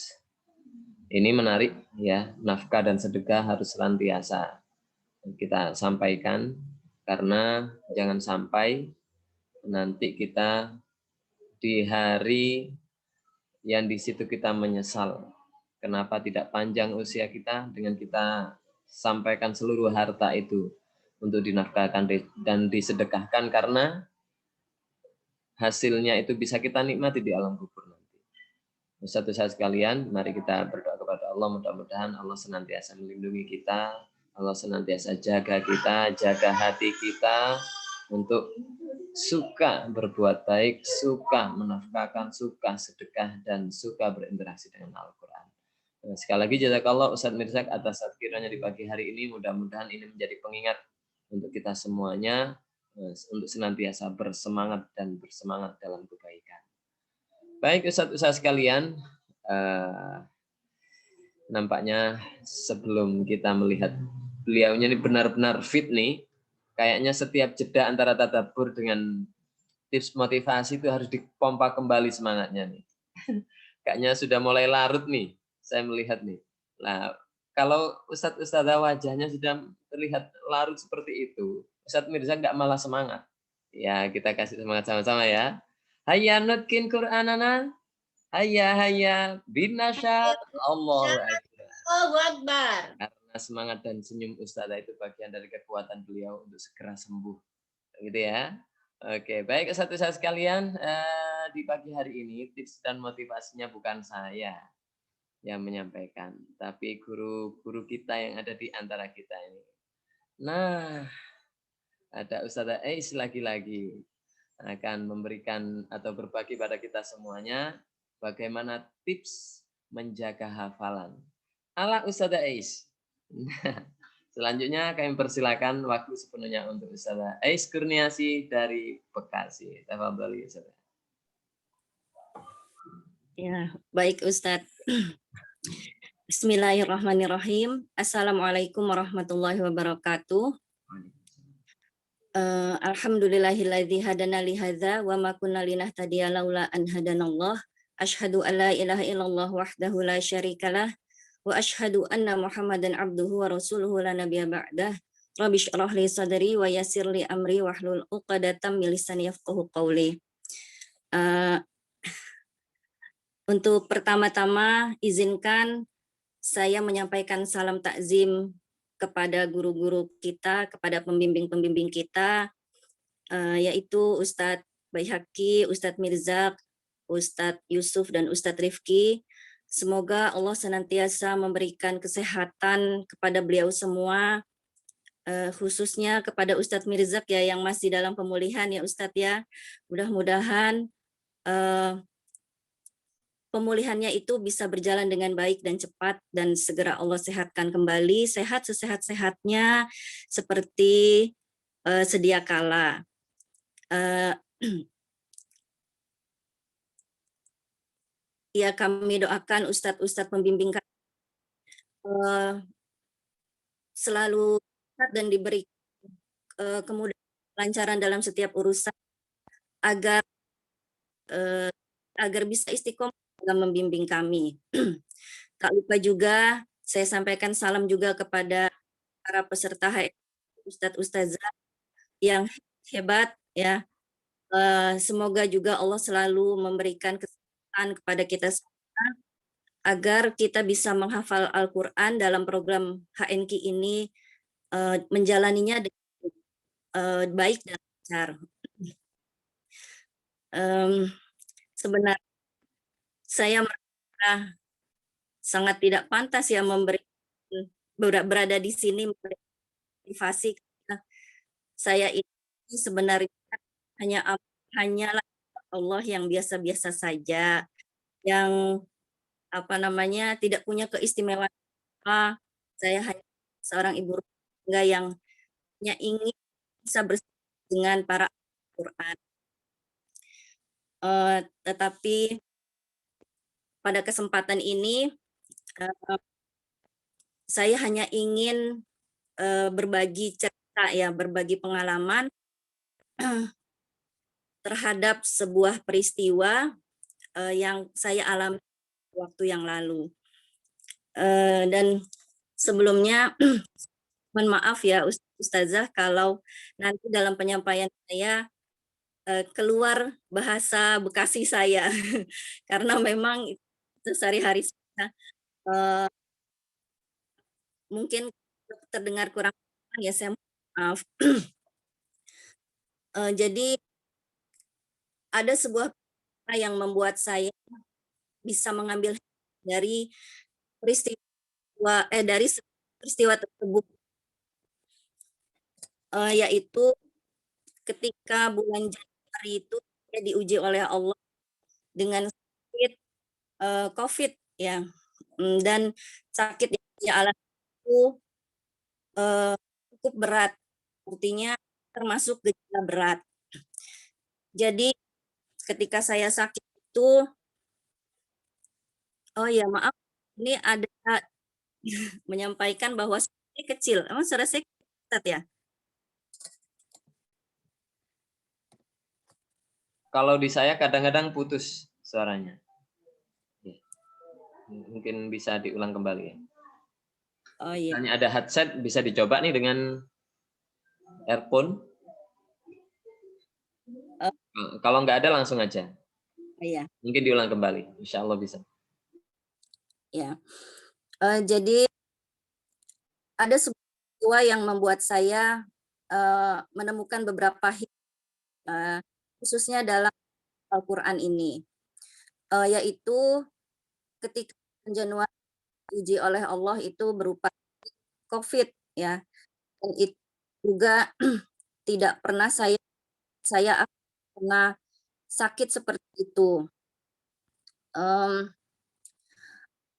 ini menarik ya, nafkah dan sedekah harus senantiasa kita sampaikan, karena jangan sampai nanti kita di hari yang di situ kita menyesal kenapa tidak panjang usia kita dengan kita sampaikan seluruh harta itu untuk dinafkahkan dan disedekahkan, karena hasilnya itu bisa kita nikmati di alam kubur nanti. Ustaz-ustaz sekalian, mari kita berdoa kepada Allah, mudah-mudahan Allah senantiasa melindungi kita, Allah senantiasa jaga kita, jaga hati kita untuk suka berbuat baik, suka menafkahkan, suka sedekah, dan suka berinteraksi dengan Al-Quran. Sekali lagi jazakallah Ustaz Mirzak atas tadzkirahnya di pagi hari ini. Mudah-mudahan ini menjadi pengingat untuk kita semuanya untuk senantiasa bersemangat dan bersemangat dalam kebaikan. Baik Ustaz-ustaz sekalian, nampaknya sebelum kita melihat beliaunya ini benar-benar fit nih, kayaknya setiap jeda antara tadabbur dengan tips motivasi itu harus dipompa kembali semangatnya nih. Kayaknya sudah mulai larut nih, saya melihat nih. Nah, kalau Ustadz-ustadzah wajahnya sudah terlihat larut seperti itu, Ustadz Mirza nggak malah semangat. Ya, kita kasih semangat sama-sama ya. Hayya nutkin Qur'anana, hayya binasyat, Allahu Akbar. Allahu Akbar. Karena semangat dan senyum Ustadzah itu bagian dari kekuatan beliau untuk segera sembuh. Gitu ya. Oke, baik Ustadz sekalian, di pagi hari ini tips dan motivasinya bukan saya yang menyampaikan, tapi guru-guru kita yang ada di antara kita ini. Nah, ada Ustadzah Ais lagi-lagi akan memberikan atau berbagi pada kita semuanya bagaimana tips menjaga hafalan ala Ustadzah Ais. Nah, selanjutnya kami persilakan waktu sepenuhnya untuk Ustadzah Ais Kurniasi dari Bekasi. Tafadhali Ustadzah. Ya, baik Ustadz. Bismillahirrahmanirrahim. Assalamualaikum warahmatullahi wabarakatuh. Alhamdulillahilladzi hadana li hadza wa ma kunna linahtadiya laula an hadanallah. Asyhadu an la ilaha illallah wahdahu la syarikalah wa asyhadu anna Muhammadan abduhu wa rasuluhu la nabiyya ba'dah. Rabbi shrah li sadri wa yassir li amri wahlul 'uqdatam min lisani yafqahu qawli. Untuk pertama-tama izinkan saya menyampaikan salam takzim kepada guru-guru kita, kepada pembimbing-pembimbing kita, yaitu Ustadz Baihaqi, Ustadz Mirzak, Ustadz Yusuf, dan Ustadz Rifki. Semoga Allah senantiasa memberikan kesehatan kepada beliau semua, khususnya kepada Ustadz Mirzak ya yang masih dalam pemulihan ya Ustadz ya. Mudah-mudahan pemulihannya itu bisa berjalan dengan baik dan cepat dan segera Allah sehatkan kembali, sehat sesehat-sehatnya seperti sedia kala. Ya, kami doakan ustadz-ustadz pembimbing selalu sehat dan diberi kemudahan, kelancaran dalam setiap urusan agar bisa istiqomah dalam membimbing kami. Tak lupa juga Saya sampaikan salam juga kepada para peserta Ustadz Ustazah yang hebat ya. Semoga juga Allah selalu memberikan kesehatan kepada kita semua agar kita bisa menghafal Al-Quran dalam program HNQ ini, menjalaninya dengan baik dan lancar. Sebenarnya saya merasa sangat tidak pantas ya berada di sini memberi motivasi, karena saya ini sebenarnya hanyalah Allah yang biasa-biasa saja, yang tidak punya keistimewaan apa. Saya hanya seorang ibu rumah tangga yang hanya ingin bisa bersama dengan para Al-Quran. Tetapi pada kesempatan ini saya hanya ingin berbagi cerita ya, berbagi pengalaman terhadap sebuah peristiwa yang saya alami waktu yang lalu. Dan sebelumnya mohon maaf ya Ustazah kalau nanti dalam penyampaian saya keluar bahasa Bekasi saya karena memang itu sehari-hari saya mungkin terdengar kurang ya, saya maaf. Jadi ada sebuah yang membuat saya bisa mengambil dari peristiwa tersebut, yaitu ketika bulan Januari itu saya diuji oleh Allah dengan sakit COVID ya, dan sakit yang saya alami itu cukup berat, artinya termasuk gejala berat. Jadi ketika saya sakit itu, oh ya maaf, ini ada menyampaikan bahwa ini kecil, emang suara saya kecil ya? Kalau di saya kadang-kadang putus suaranya. Mungkin bisa diulang kembali ya. Oh iya. Hanya ada headset, bisa dicoba nih dengan earphone. Kalau nggak ada langsung aja. Iya. Mungkin diulang kembali, insya Allah bisa. Ya. Jadi ada sebuah peristiwa yang membuat saya menemukan beberapa khususnya dalam Al-Quran ini, yaitu ketika Januari diuji oleh Allah itu berupa COVID ya, dan itu juga tidak pernah saya pernah sakit seperti itu.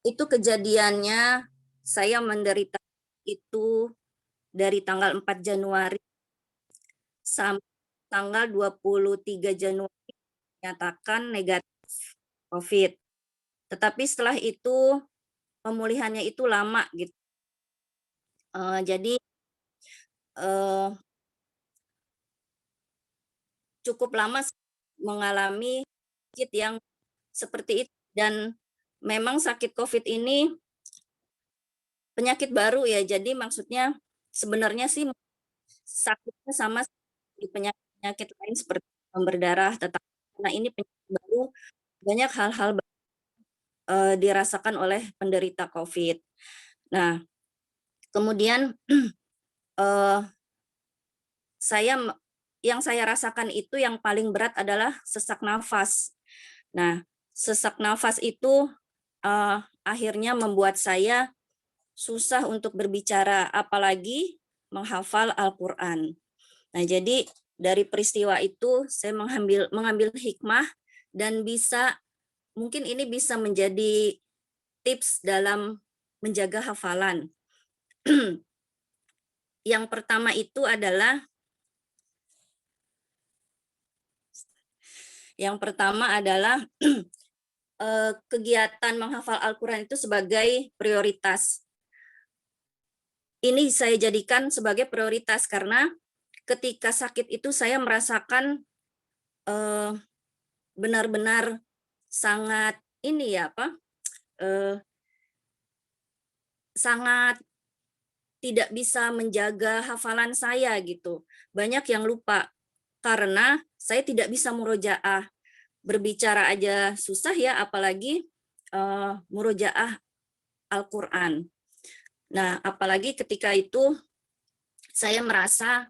Itu kejadiannya saya menderita itu dari tanggal 4 Januari sampai tanggal 23 Januari dinyatakan negatif COVID. Tetapi setelah itu pemulihannya itu lama gitu. Jadi cukup lama mengalami sakit yang seperti itu, dan memang sakit COVID ini penyakit baru ya. Jadi maksudnya sebenarnya sih sakitnya sama seperti penyakit lain seperti demam berdarah, tetapi karena ini penyakit baru, banyak hal-hal dirasakan oleh penderita COVID. Nah, kemudian yang saya rasakan itu yang paling berat adalah sesak nafas. Nah, sesak nafas itu akhirnya membuat saya susah untuk berbicara, apalagi menghafal Al-Quran. Nah, jadi dari peristiwa itu saya mengambil hikmah dan mungkin ini bisa menjadi tips dalam menjaga hafalan. Yang pertama itu adalah kegiatan menghafal Al-Quran itu sebagai prioritas. Ini saya jadikan sebagai prioritas karena ketika sakit itu saya merasakan benar-benar sangat sangat tidak bisa menjaga hafalan saya gitu. Banyak yang lupa karena saya tidak bisa murojaah. Berbicara aja susah ya, apalagi murojaah Al-Quran. Nah, apalagi ketika itu saya merasa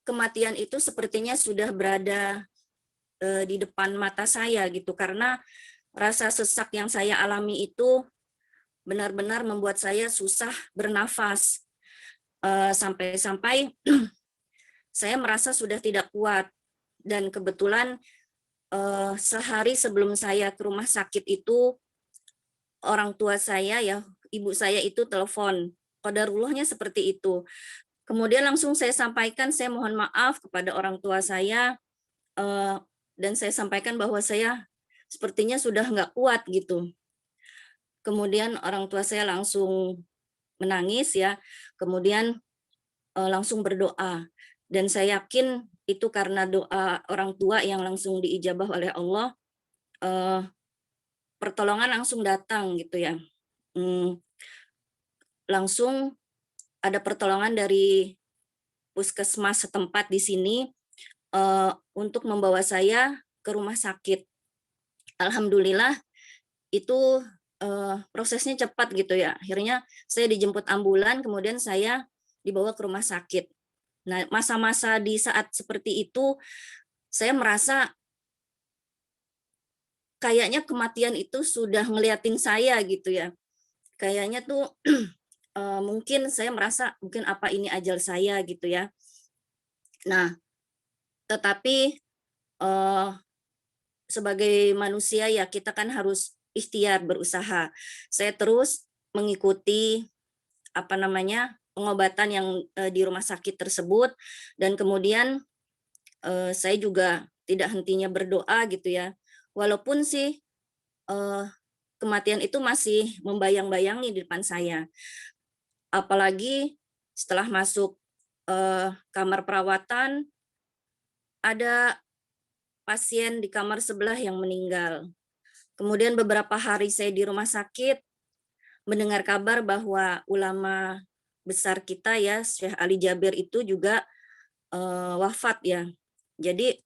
kematian itu sepertinya sudah berada di depan mata saya gitu, karena rasa sesak yang saya alami itu benar-benar membuat saya susah bernafas. Sampai-sampai saya merasa sudah tidak kuat. Dan kebetulan sehari sebelum saya ke rumah sakit itu, orang tua saya ya, ibu saya itu telepon. Qadarullahnya seperti itu. Kemudian langsung saya sampaikan, saya mohon maaf kepada orang tua saya, dan saya sampaikan bahwa saya sepertinya sudah nggak kuat gitu. Kemudian orang tua saya langsung menangis ya, kemudian langsung berdoa. Dan saya yakin itu karena doa orang tua yang langsung diijabah oleh Allah, pertolongan langsung datang gitu ya. Langsung ada pertolongan dari puskesmas setempat di sini untuk membawa saya ke rumah sakit. Alhamdulillah itu prosesnya cepat gitu ya. Akhirnya saya dijemput ambulan, kemudian saya dibawa ke rumah sakit. Nah, masa-masa di saat seperti itu saya merasa kayaknya kematian itu sudah ngeliatin saya gitu ya. Kayaknya tuh mungkin saya merasa mungkin apa ini ajal saya gitu ya. Nah, tetapi sebagai manusia ya kita kan harus ikhtiar, berusaha. Saya terus mengikuti pengobatan yang di rumah sakit tersebut, dan kemudian saya juga tidak hentinya berdoa gitu ya. Walaupun sih kematian itu masih membayang-bayangi di depan saya. Apalagi setelah masuk kamar perawatan, ada pasien di kamar sebelah yang meninggal. Kemudian beberapa hari saya di rumah sakit, mendengar kabar bahwa ulama besar kita ya, Syekh Ali Jabir itu juga wafat ya. Jadi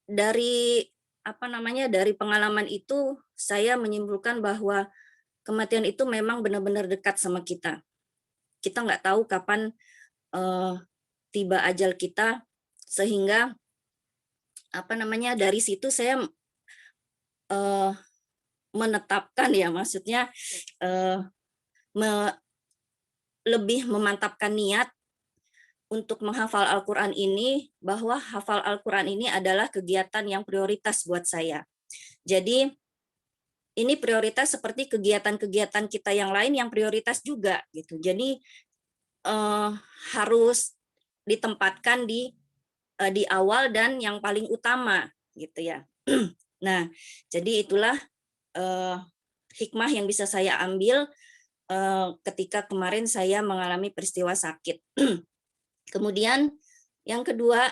dari dari pengalaman itu saya menyimpulkan bahwa kematian itu memang benar-benar dekat sama kita. Kita nggak tahu kapan tiba ajal kita, sehingga dari situ saya menetapkan ya, maksudnya lebih memantapkan niat untuk menghafal Al-Quran ini, bahwa hafal Al-Quran ini adalah kegiatan yang prioritas buat saya. Jadi ini prioritas seperti kegiatan-kegiatan kita yang lain yang prioritas juga gitu. Jadi harus ditempatkan di awal dan yang paling utama gitu ya. Nah, jadi itulah hikmah yang bisa saya ambil ketika kemarin saya mengalami peristiwa sakit. Kemudian yang kedua,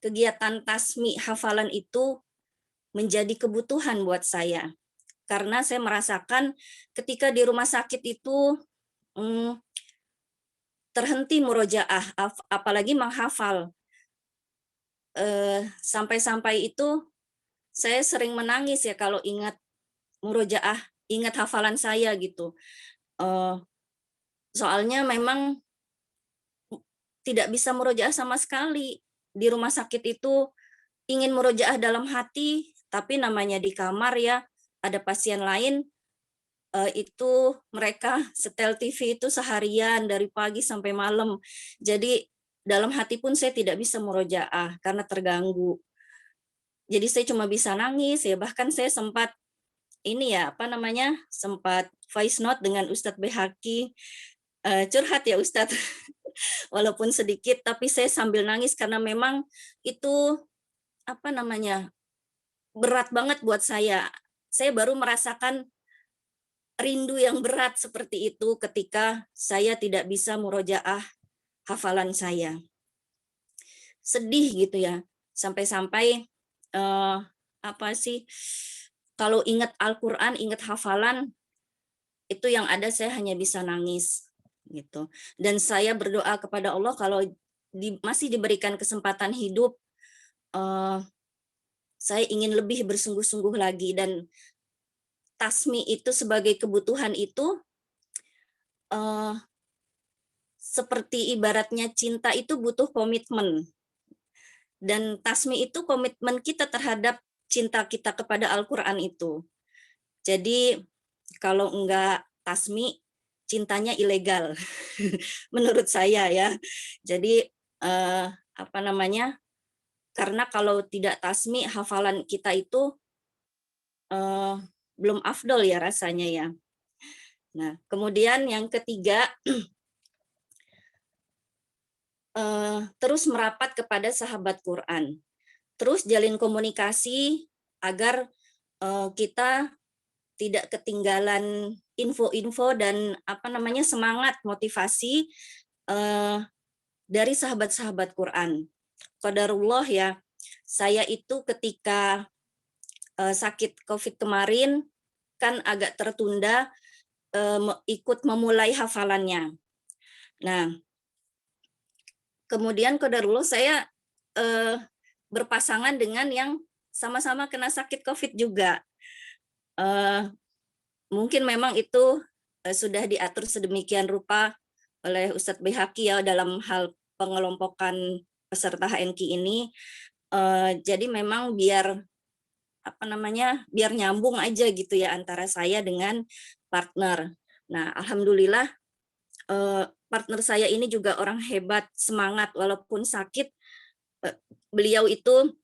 kegiatan tasmi hafalan itu menjadi kebutuhan buat saya. Karena saya merasakan ketika di rumah sakit itu terhenti murojaah, apalagi menghafal. Sampai-sampai itu saya sering menangis ya kalau ingat murojaah, ingat hafalan saya gitu. Soalnya memang tidak bisa murojaah sama sekali. Di rumah sakit itu ingin murojaah dalam hati, tapi namanya di kamar ya, ada pasien lain, itu mereka setel TV itu seharian dari pagi sampai malam. Jadi dalam hati pun saya tidak bisa murojaah karena terganggu. Jadi saya cuma bisa nangis ya, bahkan saya sempat sempat voice note dengan Ustadz Behaki, curhat ya Ustadz. Walaupun sedikit, tapi saya sambil nangis karena memang itu berat banget buat saya. Saya baru merasakan rindu yang berat seperti itu ketika saya tidak bisa murojaah hafalan saya. Sedih gitu ya, sampai-sampai kalau ingat Al-Quran, ingat hafalan, itu yang ada saya hanya bisa nangis gitu. Dan saya berdoa kepada Allah kalau masih diberikan kesempatan hidup, saya ingin lebih bersungguh-sungguh lagi. Dan tasmi itu sebagai kebutuhan itu seperti ibaratnya cinta itu butuh komitmen. Dan tasmi itu komitmen kita terhadap cinta kita kepada Al-Quran itu. Jadi kalau enggak tasmi, cintanya ilegal menurut saya ya. Jadi apa namanya, karena kalau tidak tasmi, hafalan kita itu belum afdol ya rasanya ya. Nah, kemudian yang ketiga, terus merapat kepada sahabat Quran. Terus jalin komunikasi agar kita tidak ketinggalan info-info dan apa namanya semangat motivasi dari sahabat-sahabat Quran. Qadarullah ya, saya itu ketika sakit COVID kemarin kan agak tertunda ikut memulai hafalannya. Nah, kemudian qadarullah saya berpasangan dengan yang sama-sama kena sakit COVID juga. Mungkin memang itu sudah diatur sedemikian rupa oleh Ustadz Baihaqi ya dalam hal pengelompokan peserta HNQ ini. Jadi memang biar apa namanya, biar nyambung aja gitu ya antara saya dengan partner. Nah, alhamdulillah partner saya ini juga orang hebat, semangat walaupun sakit. Beliau itu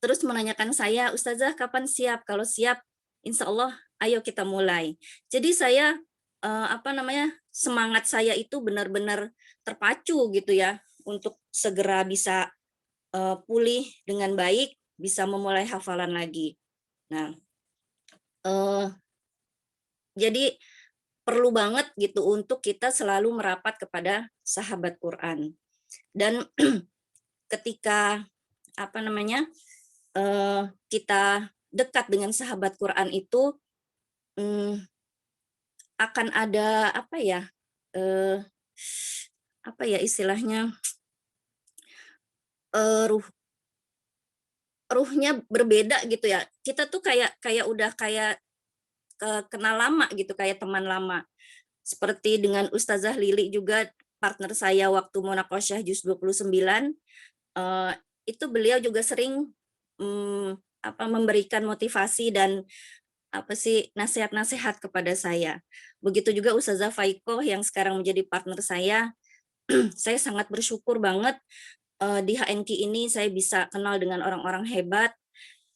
terus menanyakan saya, Ustazah kapan siap? Kalau siap, insya Allah ayo kita mulai. Jadi saya apa namanya, semangat saya itu benar-benar terpacu gitu ya untuk segera bisa pulih dengan baik, bisa memulai hafalan lagi. Nah, jadi perlu banget gitu untuk kita selalu merapat kepada sahabat Quran. Dan ketika apa namanya, kita dekat dengan sahabat Quran itu akan ada apa ya istilahnya, ruhnya berbeda gitu ya. Kita tuh kayak udah kayak kenal lama gitu, kayak teman lama. Seperti dengan Ustazah Lili juga, partner saya waktu Munaqasyah Juz 29, itu beliau juga sering memberikan motivasi dan nasihat-nasihat kepada saya. Begitu juga Ustazah Faikoh yang sekarang menjadi partner saya. Saya sangat bersyukur banget di HNQ ini saya bisa kenal dengan orang-orang hebat,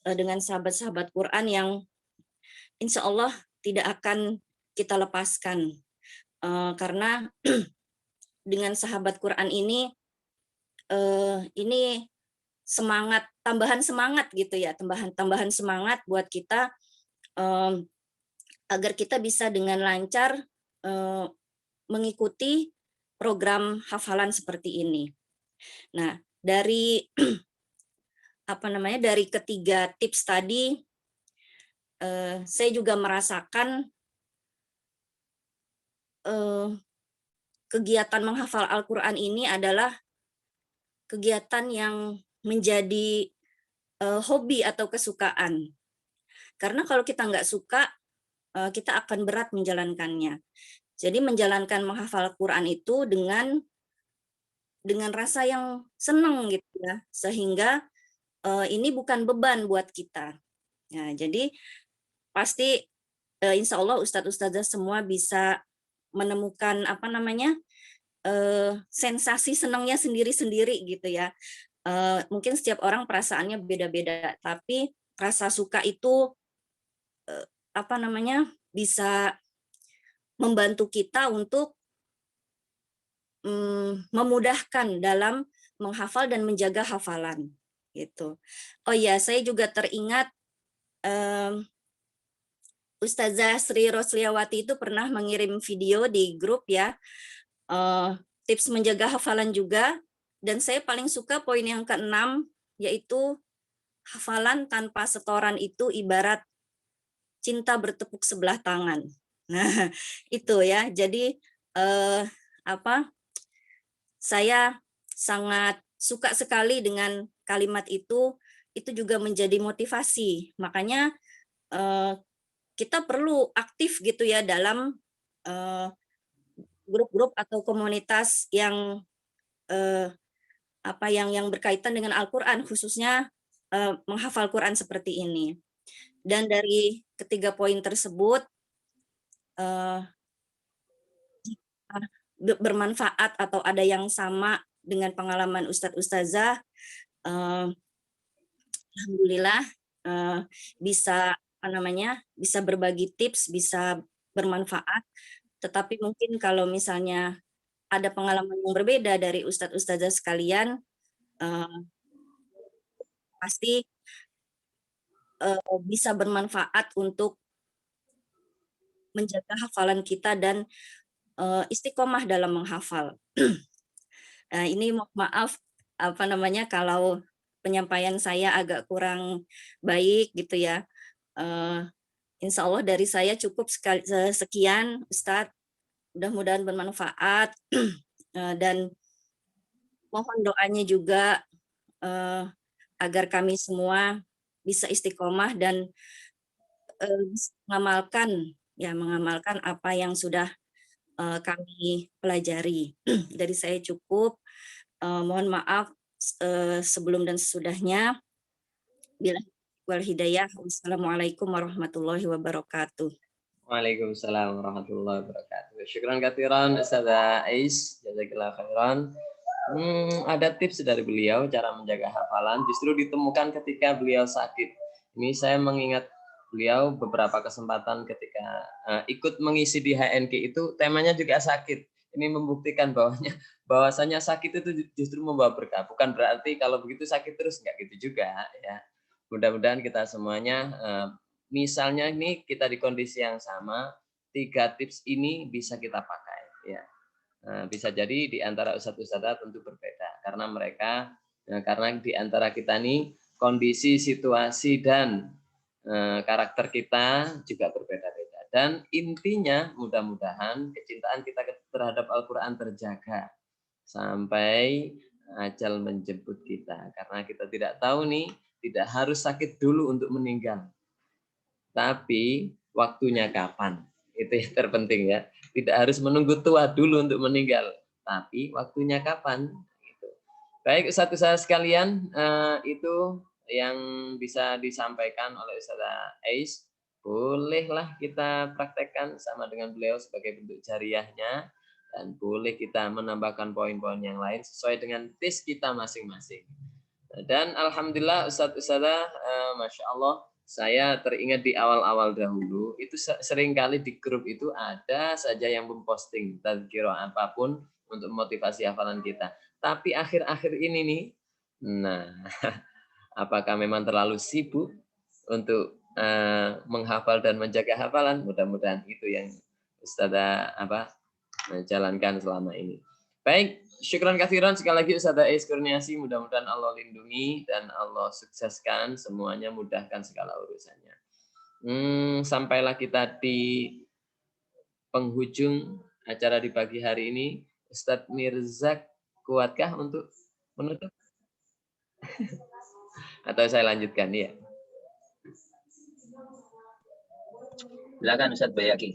dengan sahabat-sahabat Quran yang insya Allah tidak akan kita lepaskan. Karena dengan sahabat Quran ini semangat, tambahan semangat gitu ya, tambahan semangat buat kita agar kita bisa dengan lancar mengikuti program hafalan seperti ini. Nah, dari dari ketiga tips tadi, saya juga merasakan kegiatan menghafal Al-Quran ini adalah kegiatan yang menjadi hobi atau kesukaan. Karena kalau kita nggak suka, kita akan berat menjalankannya. Jadi menjalankan menghafal Quran itu dengan rasa yang senang gitu ya, sehingga ini bukan beban buat kita. Nah, jadi pasti insya Allah Ustadz-Ustadzah semua bisa menemukan sensasi senangnya sendiri-sendiri gitu ya. Mungkin setiap orang perasaannya beda-beda, tapi rasa suka itu bisa membantu kita untuk memudahkan dalam menghafal dan menjaga hafalan gitu. Oh ya, saya juga teringat Ustazah Sri Rosliawati itu pernah mengirim video di grup ya, tips menjaga hafalan juga, dan saya paling suka poin yang ke-6, yaitu hafalan tanpa setoran itu ibarat cinta bertepuk sebelah tangan. Nah, itu ya. Jadi saya sangat suka sekali dengan kalimat itu juga menjadi motivasi. Makanya kita perlu aktif gitu ya dalam grup-grup atau komunitas yang yang berkaitan dengan Al-Qur'an, khususnya menghafal Quran seperti ini. Dan dari ketiga poin tersebut jika bermanfaat atau ada yang sama dengan pengalaman Ustadz Ustazah, alhamdulillah bisa bisa berbagi tips, bisa bermanfaat. Tetapi mungkin kalau misalnya ada pengalaman yang berbeda dari Ustadz Ustazah sekalian, pasti bisa bermanfaat untuk menjaga hafalan kita dan istiqomah dalam menghafal. Nah, ini maaf kalau penyampaian saya agak kurang baik gitu ya. Insya Allah dari saya cukup sekian, Ustadz. Mudah-mudahan bermanfaat dan mohon doanya juga agar kami semua bisa istiqomah dan mengamalkan apa yang sudah kami pelajari. Dari saya cukup. Mohon maaf sebelum dan sesudahnya. Bila wal hidayah. Wassalamualaikum warahmatullahi wabarakatuh. Waalaikumsalam warahmatullahi wabarakatuh. Syukran katsiran Ustazah Ais, jazakallahu khairan. Ada tips dari beliau cara menjaga hafalan justru ditemukan ketika beliau sakit. Ini saya mengingat beliau beberapa kesempatan ketika ikut mengisi di HNK itu temanya juga sakit. Ini membuktikan bahwasanya sakit itu justru membawa berkah. Bukan berarti kalau begitu sakit terus, enggak gitu juga ya. Mudah-mudahan kita semuanya misalnya ini kita di kondisi yang sama, 3 tips ini bisa kita pakai ya. Bisa jadi di antara ustadz-ustadzah tentu berbeda karena di antara kita nih kondisi, situasi dan karakter kita juga berbeda-beda. Dan intinya mudah-mudahan kecintaan kita terhadap Al-Qur'an terjaga sampai ajal menjemput kita. Karena kita tidak tahu nih, tidak harus sakit dulu untuk meninggal. Tapi waktunya kapan? Itu yang terpenting ya. Tidak harus menunggu tua dulu untuk meninggal, tapi waktunya kapan? Gitu. Baik, Ustaz-Ustaz sekalian, itu yang bisa disampaikan oleh Ustazah Ais. Bolehlah kita praktekkan sama dengan beliau sebagai bentuk jariahnya, dan boleh kita menambahkan poin-poin yang lain sesuai dengan tes kita masing-masing. Dan alhamdulillah Ustaz-Ustazah, Masya Allah, saya teringat di awal-awal dahulu, itu seringkali di grup itu ada saja yang memposting tadzkirah apapun untuk motivasi hafalan kita. Tapi akhir-akhir ini nih, nah, apakah memang terlalu sibuk untuk menghafal dan menjaga hafalan? Mudah-mudahan itu yang Ustazah jalankan selama ini. Baik, syukran katsiran sekali lagi Ustazah Ais Kurniasi, mudah-mudahan Allah lindungi dan Allah sukseskan semuanya, mudahkan segala urusannya. Sampailah kita di penghujung acara di pagi hari ini. Ustadz Mirzak, kuatkah untuk menutup? Atau saya lanjutkan ya? Silakan Ustadz Bayaki.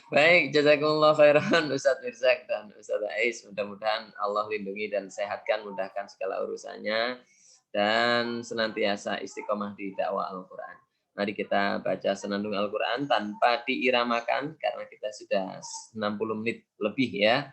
Baik, jazakumullah khairan Ustadz Mirzak dan Ustazah Ais. Mudah-mudahan Allah lindungi dan sehatkan, mudahkan segala urusannya, dan senantiasa istiqomah di dakwah Al-Quran. Mari kita baca senandung Al-Quran tanpa diiramakan, karena kita sudah 60 menit lebih ya.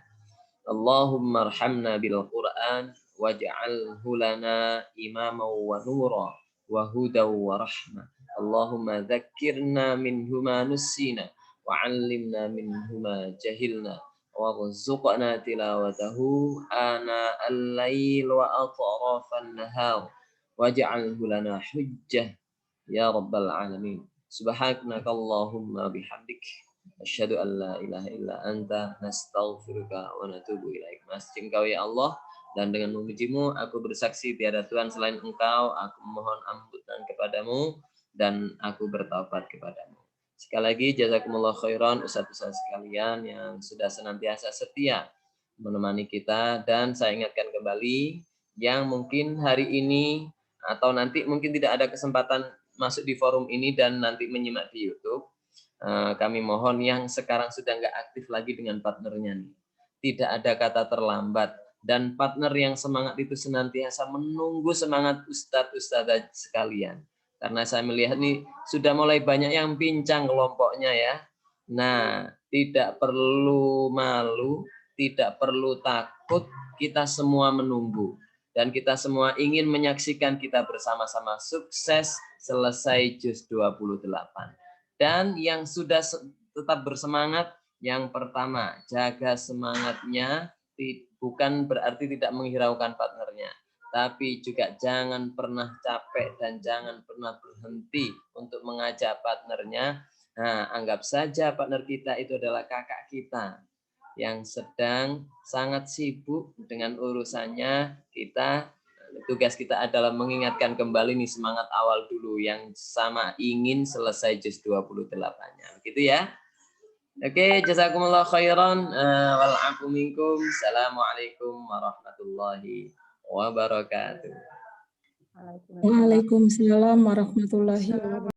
Allahumma arhamna bil Quran, waj'alhu lana imaman wa nura, wa hudaw wa rahmah. Allahumma dzakkirna minhu ma nussina, wa'allimna minhu ma jahilna, warzuqna tilawatahu ana al-lail wa atrafan nahar, waj'alhu lana hujjah ya rabbal alamin. Subhanaka Allahumma bihamdik, asyhadu an la ilaha illa anta, nastaghfiruka wa natubu ilaik. Masjid Engkau ya Allah, dan dengan memujimu aku bersaksi tiada Tuhan selain Engkau. Aku mohon ampunan kepadamu dan aku bertaubat kepadamu. Sekali lagi jazakumullah khairan ustaz-ustaz sekalian yang sudah senantiasa setia menemani kita, dan saya ingatkan kembali yang mungkin hari ini atau nanti mungkin tidak ada kesempatan masuk di forum ini dan nanti menyimak di YouTube, kami mohon yang sekarang sudah nggak aktif lagi dengan partnernya nih, tidak ada kata terlambat, dan partner yang semangat itu senantiasa menunggu semangat ustadz-ustadzah sekalian. Karena saya melihat nih sudah mulai banyak yang pincang kelompoknya ya. Nah, tidak perlu malu, tidak perlu takut, kita semua menunggu. Dan kita semua ingin menyaksikan kita bersama-sama sukses selesai juz 28. Dan yang sudah tetap bersemangat, yang pertama, jaga semangatnya, bukan berarti tidak menghiraukan partnernya. Tapi juga jangan pernah capek dan jangan pernah berhenti untuk mengajak partnernya. Nah, anggap saja partner kita itu adalah kakak kita yang sedang sangat sibuk dengan urusannya. Tugas kita adalah mengingatkan kembali nih semangat awal dulu yang sama ingin selesai juz 28-nya. Begitu ya. Oke, jazakumullah khairan. Wal afu minkum. Assalamualaikum warahmatullahi wabarakatuh. Waalaikumsalam warahmatullahi wabarakatuh.